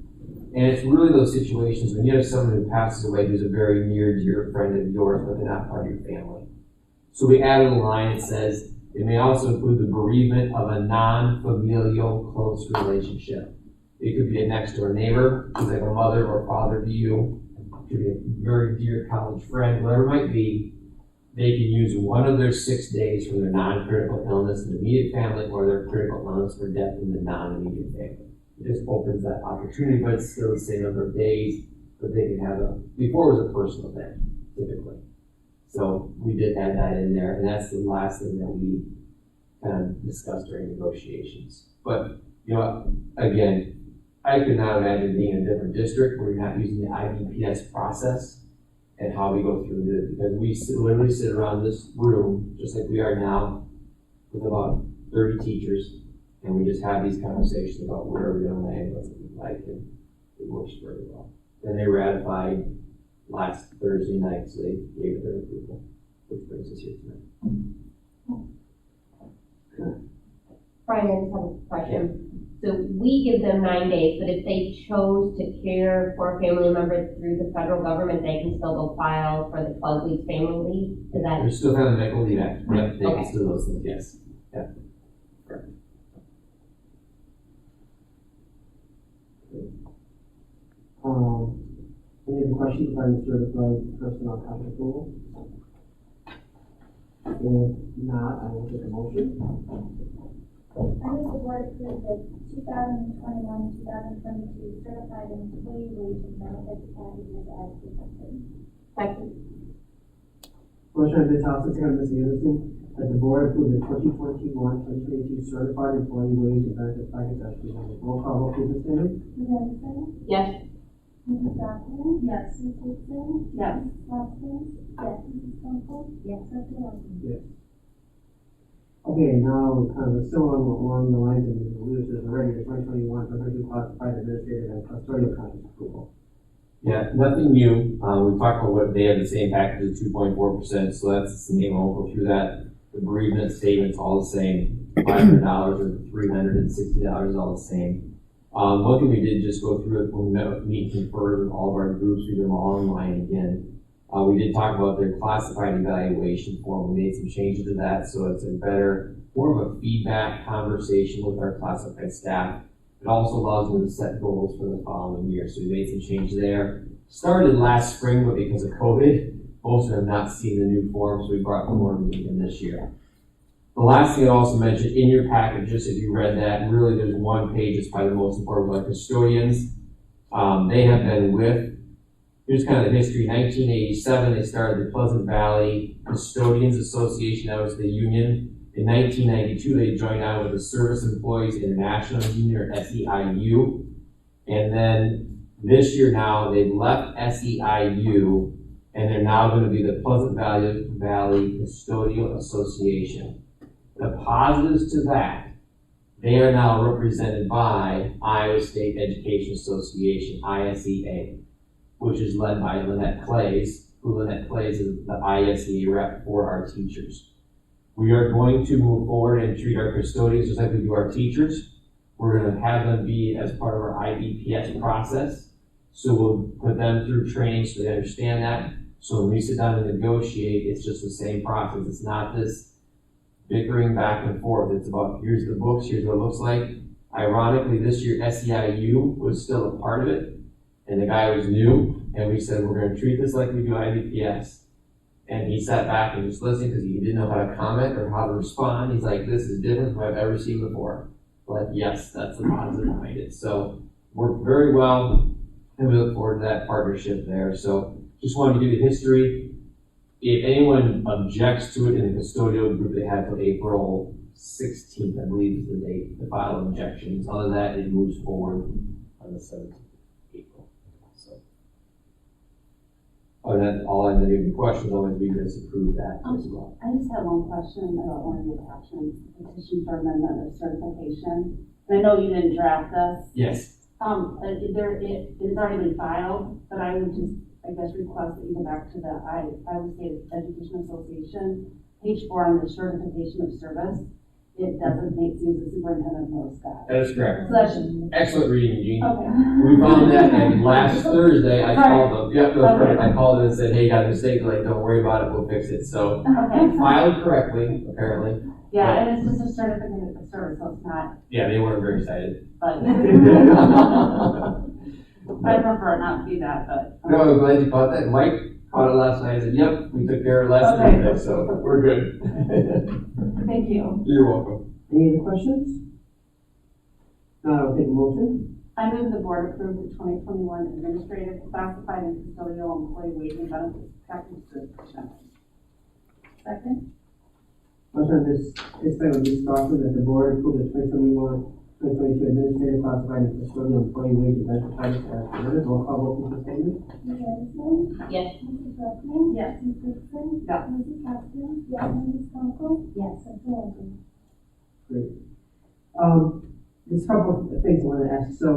And it's really those situations when you have someone who passes away who's a very near dear friend of yours, but they're not part of your family. So we added a line that says, it may also include the bereavement of a non-familial close relationship. It could be a next door neighbor, who's like a mother or father to you. It could be a very dear college friend, whatever it might be. They can use one of their 6 days for their non-critical illness in the immediate family, or their critical illness or death in the non-immediate family. It just opens that opportunity, but it's still the same number of days, but they can have before it was a personal event, typically. So we did add that in there, and that's the last thing that we kind of discussed during negotiations. But, again, I could not imagine being in a different district where you're not using the IBPS process and how we go through it, because we literally sit around this room, just like we are now, with about 30 teachers, and we just have these conversations about where we're going to land, what's it like, and it works very well. Then they ratified last Thursday night, so they gave it their approval, which brings us here tonight. Brian, I just have a question. So we give them 9 days, but if they chose to care for a family member through the federal government, they can still go file for the 12 weeks family leave? Is that? They're still having a medical leave act. Yep, they can still do those things, yes. Yeah. Correct. Any other questions regarding certified personnel contract approval? If not, I will take a motion. I move the board approve the 2021-2022 certified employee wage and benefits packages as presented. Second. Motion by Ms. House, second by Ms. Anderson, that the board approve the 2021-2022 certified employee wage and benefits package as presented. Roll call vote, please, Ms. Taylor. Ms. Anderson? Yes. Mrs. Johnson? Yes. Ms. Gibson? Yes. Hoskins? Yes. Mrs. Kunkel? Yes. Dr. Lawson? Yes. Okay, now kind of still along the lines of the losers already, the 2021-2022 classified administrative and custodial contract approval. Yeah, nothing new. We talked about what they have the same package of 2.4%, so that's the same. I won't go through that. The bereavement statement's all the same. $500 or $360 is all the same. One thing we did just go through it when we met with Meet and Confer with all of our groups, we did them all online again. We did talk about their classified evaluation form. We made some changes to that, so it's a better, more of a feedback conversation with our classified staff. It also allows them to set goals for the following year, so we made some changes there. Started last spring, but because of COVID, most of them have not seen the new form, so we brought more in this year. The last thing I also mentioned in your package, just if you read that, really there's one page that's probably the most important one, Custodians. They have been with, here's kind of the history. 1987, they started the Pleasant Valley Custodians Association. That was the union. In 1992, they joined on with the Service Employees International Union, or SEIU. And then this year now, they've left SEIU, and they're now going to be the Pleasant Valley Custodial Association. The positives to that, They are now represented by Iowa State Education Association, ISEA, which is led by Lynette Clays, who Lynette Clays is the ISEA rep for our teachers. We are going to move forward and treat our custodians just like we do our teachers. We're going to have them be as part of our IEPS process. So we'll put them through training so they understand that. So when we sit down and negotiate, it's just the same process. It's not this bickering back and forth. It's about, here's the books, here's what it looks like. Ironically, this year SEIU was still a part of it, and the guy was new, and we said, we're going to treat this like we do IBPS. And he sat back and was listening because he didn't know how to comment or how to respond. He's like, this is different from what I've ever seen before. Like, yes, that's the positive behind it. So worked very well, and we look forward to that partnership there. So just wanted to give you history. If anyone objects to it in the custodial group, they have till April 16th, I believe is the date, to file objections. Other than that, it moves forward on the 17th of April. So, other than that, all I'm going to give you questions, always be to approve that as well. I just have one question about one of the attachments, petition for amendment of certification. And I know you didn't draft this. Yes. It has already been filed, but I would just, I guess, request that you go back to the Iowa State Education Association, page 4 on the certification of service. It doesn't make sense, the superintendent knows that. That is correct. So that's Excellent reading, Eugene. okay. We found that, and last Thursday, I Sorry. called them. Yep, no, Okay. correct. I called them and said, hey, got a mistake. Like, don't worry about it, we'll fix it. So, Okay. filed correctly, apparently. Yeah, and it's just a certificate of service, so it's not, Yeah, they weren't very excited. but. I prefer it not to be that, but. No, I'm glad you caught that. Mike caught it last night. I said, yep, we took care of it last Okay. Thursday, so we're good. Thank you. You're welcome. Any other questions? Now I'll take a motion. I move the board approve the 2021 administrative classified and custodial employee wage and benefits package certificate. Second. Motion on this, it's by Ms. Crawford that the board approve the 2021-2022 administrative classified and custodial employee wage and benefit package as presented. Roll call vote, Mrs. Statement. Ms. Anderson? Yes. Mrs. Brockman? Yes. Ms. Dixon? Yeah. Mrs. Haskins? Yes. Mrs. Kunkel? Yes. Dr. Levy? Great. There's a couple of things I want to ask. So,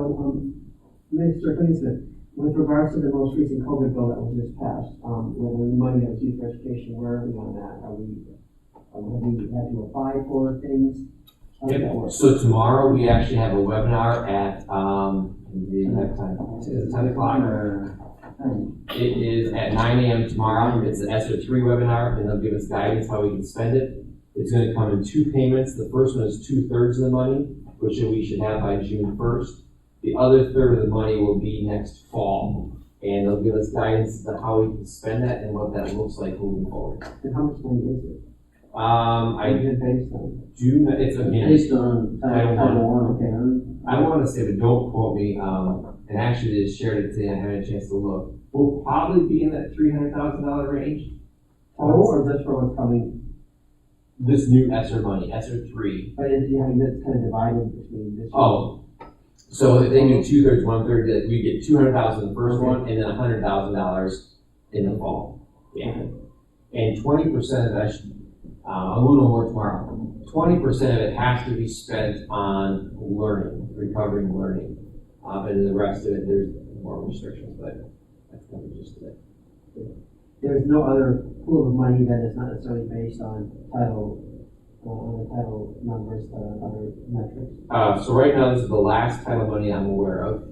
Mr. Klinsman, with regards to the most recent COVID bill that was just passed, whether the money that was used for education, where are we on that? Have we had to apply for things? How does that work? So tomorrow, we actually have a webinar at, the exact time, is it 10 o'clock? It is at 9 a.m. tomorrow. It's an ESSER 3 webinar, and they'll give us guidance how we can spend it. It's going to come in 2 payments. The first one is 2/3 of the money, which we should have by June 1st. The other third of the money will be next fall, and they'll give us guidance on how we can spend that and what that looks like moving forward. And how much money is it? I Is it based on? do not, it's again, Based on Title Title I, okay. I want to say, but don't quote me, and actually they just shared it today, I haven't had a chance to look. We'll probably be in that $300,000 range. Total or just for what's coming? This new ESSER money, ESSER 3. But it's, yeah, it's kind of divided between this. Oh, so if they do 2/3, 1/3, that we get $200,000 in the first one, and then $100,000 in the fall. Yeah. And 20% of that, a little more tomorrow. 20% of it has to be spent on learning, recovering learning. And the rest of it, there's more restrictions, but that's kind of just it. There's no other pool of money that is not necessarily based on title, on the title numbers, other metrics. So right now, this is the last title money I'm aware of.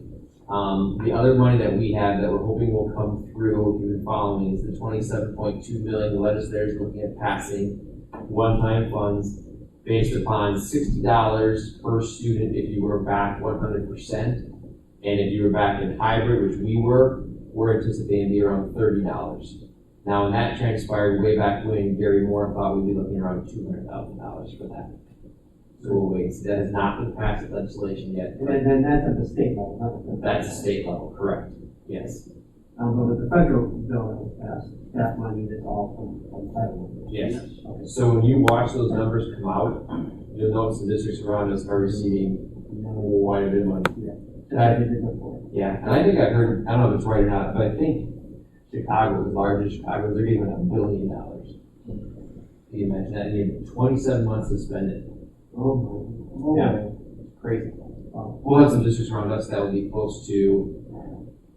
The other money that we have that we're hoping will come through, if you've been following, is the $27.2 million. The legislators looking at passing one-time funds based upon $60 per student if you were back 100%. And if you were back in hybrid, which we're anticipating to be around $30. Now, when that transpired way back when, Gary Moore thought we'd be looking around $200,000 for that. So we'll wait. So that has not been passed legislation yet. And then that's at the state level, not at the. That's the state level, correct? Yes. But with the federal bill that was passed, that money is all from title. Yes. Okay. So when you watch those numbers come out, you'll notice the districts around us are receiving quite a bit of money. Yeah. That is before. Yeah, and I think I heard, I don't know if it's right or not, but I think Chicago, as large as Chicago, they're giving $1 billion. Can you imagine that? And you have 27 months to spend it. Oh, my. Yeah. crazy. We'll have some districts around us that will be close to,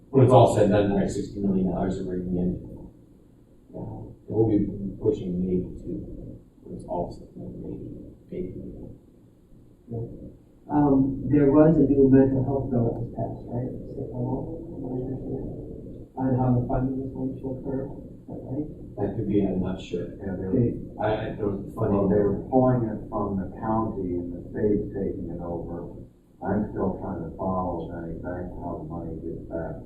when it's all said and done, like $60 million of bringing in. We'll be pushing maybe to, when it's all said and done, maybe. There was a new mental health bill that was passed, right? On how the funding is going to occur, is that right? That could be, I'm not sure. Yeah, Okay. I don't, well, they were pulling it from the county and the state's taking it over. I'm still trying to follow that exactly how the money gets back.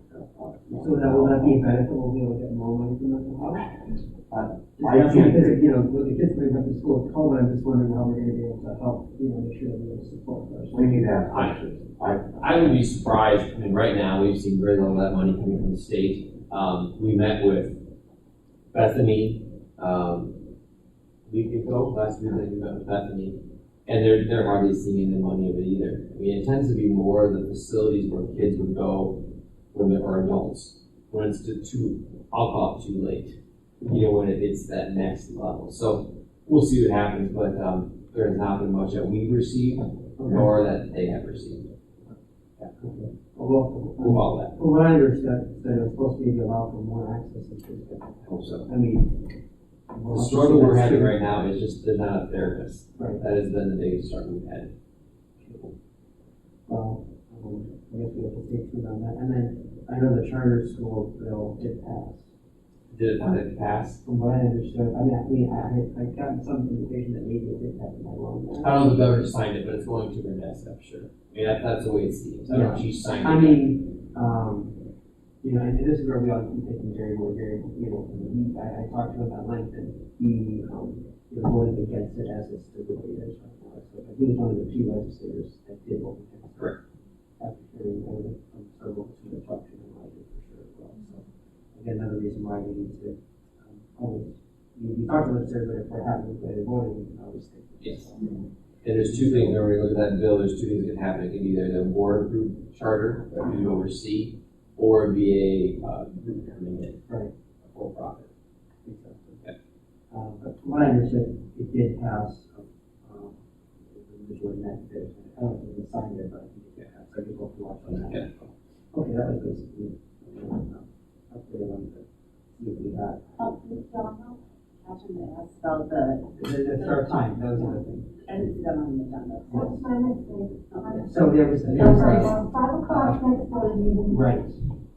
So that will that be a benefit, we'll be able to get more money from mental health? I can't Because, think- you know, with the kids going back to school with COVID, I'm just wondering how we're gonna be able to help, you know, make sure that we have support for us. We need to have questions. I would be surprised. I mean, right now, we've seen very little of that money coming from the state. We met with Bethany, week ago, last week, we met with Bethany, and they're hardly seeing the money of it either. I mean, it tends to be more the facilities where kids would go when they are adults, when it's I'll call it too late, you know, when it's that next level. So we'll see what happens, but there has not been much that we've received, nor that they have received. Yeah. Well, We'll follow that. from what I understood, that it was supposed to be allowed for more access to kids. I hope so. I mean. The struggle we're having right now is just there's not a therapist. Right. That has been the biggest struggle we've had. Well, I guess we have to stay tuned on that. And then I know the charter school bill did pass. Did it pass? From what I understood, I had gotten some indication that maybe it did pass in my wrong. I don't know if the governor signed it, but it's going to her desk, I'm sure. I mean, that's the way it seems. I don't know if she signed it. I mean, you know, and this is where we ought to be taking Jerry more very, you know, I talked to him at length and he, you know, voted against it as it's the way it is right now. So, but he was one of the few legislators that did vote against it. Correct. After hearing, several to talk to him about it for sure as well. So, again, another reason why we need to, always, we talk to legislators, but if we're happy with the way they're voting, we can always take it. Yes. And there's two things, when we look at that bill, there's two things that can happen. It can be either the board approved charter that we oversee, or it'd be a group coming in. Right. A full profit. Exactly. Okay. But from what I understood, it did pass, majority that bit. I don't think it signed it, but I think it did pass. So I just hope to watch on that. Yeah. Okay, that was basically, update on the, see what we got. About the, That's our time, that was the other thing. I didn't see that on the agenda. Yes. My next thing. So there was, 5 o'clock next board meeting. right.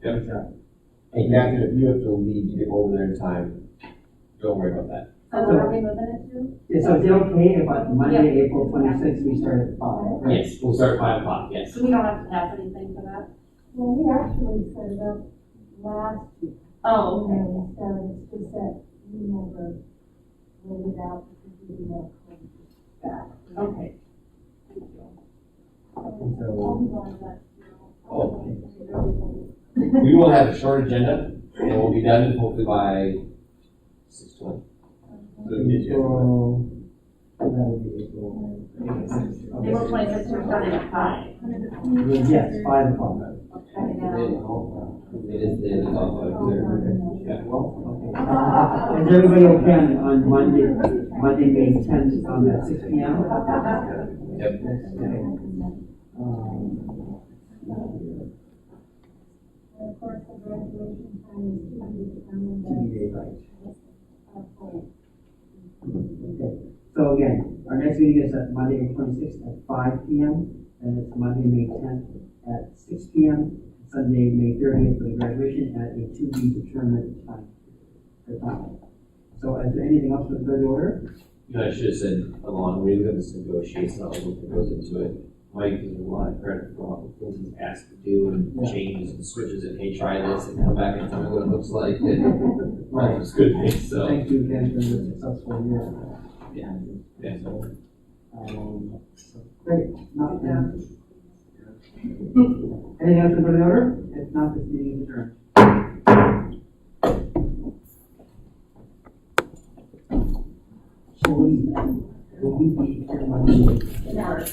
Yep. Exactly. And Catherine, if you have to leave to get over there in time, don't worry about that. So what are we moving it to? Yeah, so is it okay if on Monday, April 26th, we start at 5? Right? Yes, we'll start at 5 o'clock, yes. So we don't have to pass anything for that? Well, we actually set it up last week. Oh, okay. So it's just that we never laid it out because we didn't know back. Okay. And so, I'll be going back. We will have a short agenda, and we'll be done hopefully by 6:20. So we get you. that would be April. April 26th, we're starting at 5. Yes, 5 o'clock. It is also clear. Yeah. Okay. Is everybody okay on Monday, May 10th, at 6 p.m.? Yep. And of course, the graduation time is 2 weeks from the. TBA, right. Okay. So again, our next meeting is at Monday, April 26th at 5 p.m. And it's Monday, May 10th at 6 p.m. Sunday, May 30th for the graduation at a to-be-determined time. So is there anything else for the good order? You know, I should have said along the way of this negotiation, all the work that goes into it. Mike gives a lot of credit for all the things he's asked to do and changes and switches and hey, try this and come back and tell me what it looks like. And all those good things. So Thank you again for the successful year. yeah. Yeah. So great. Not bad. Anything else for the good order? If not, this meeting is adjourned. Will we be here Monday? Yeah.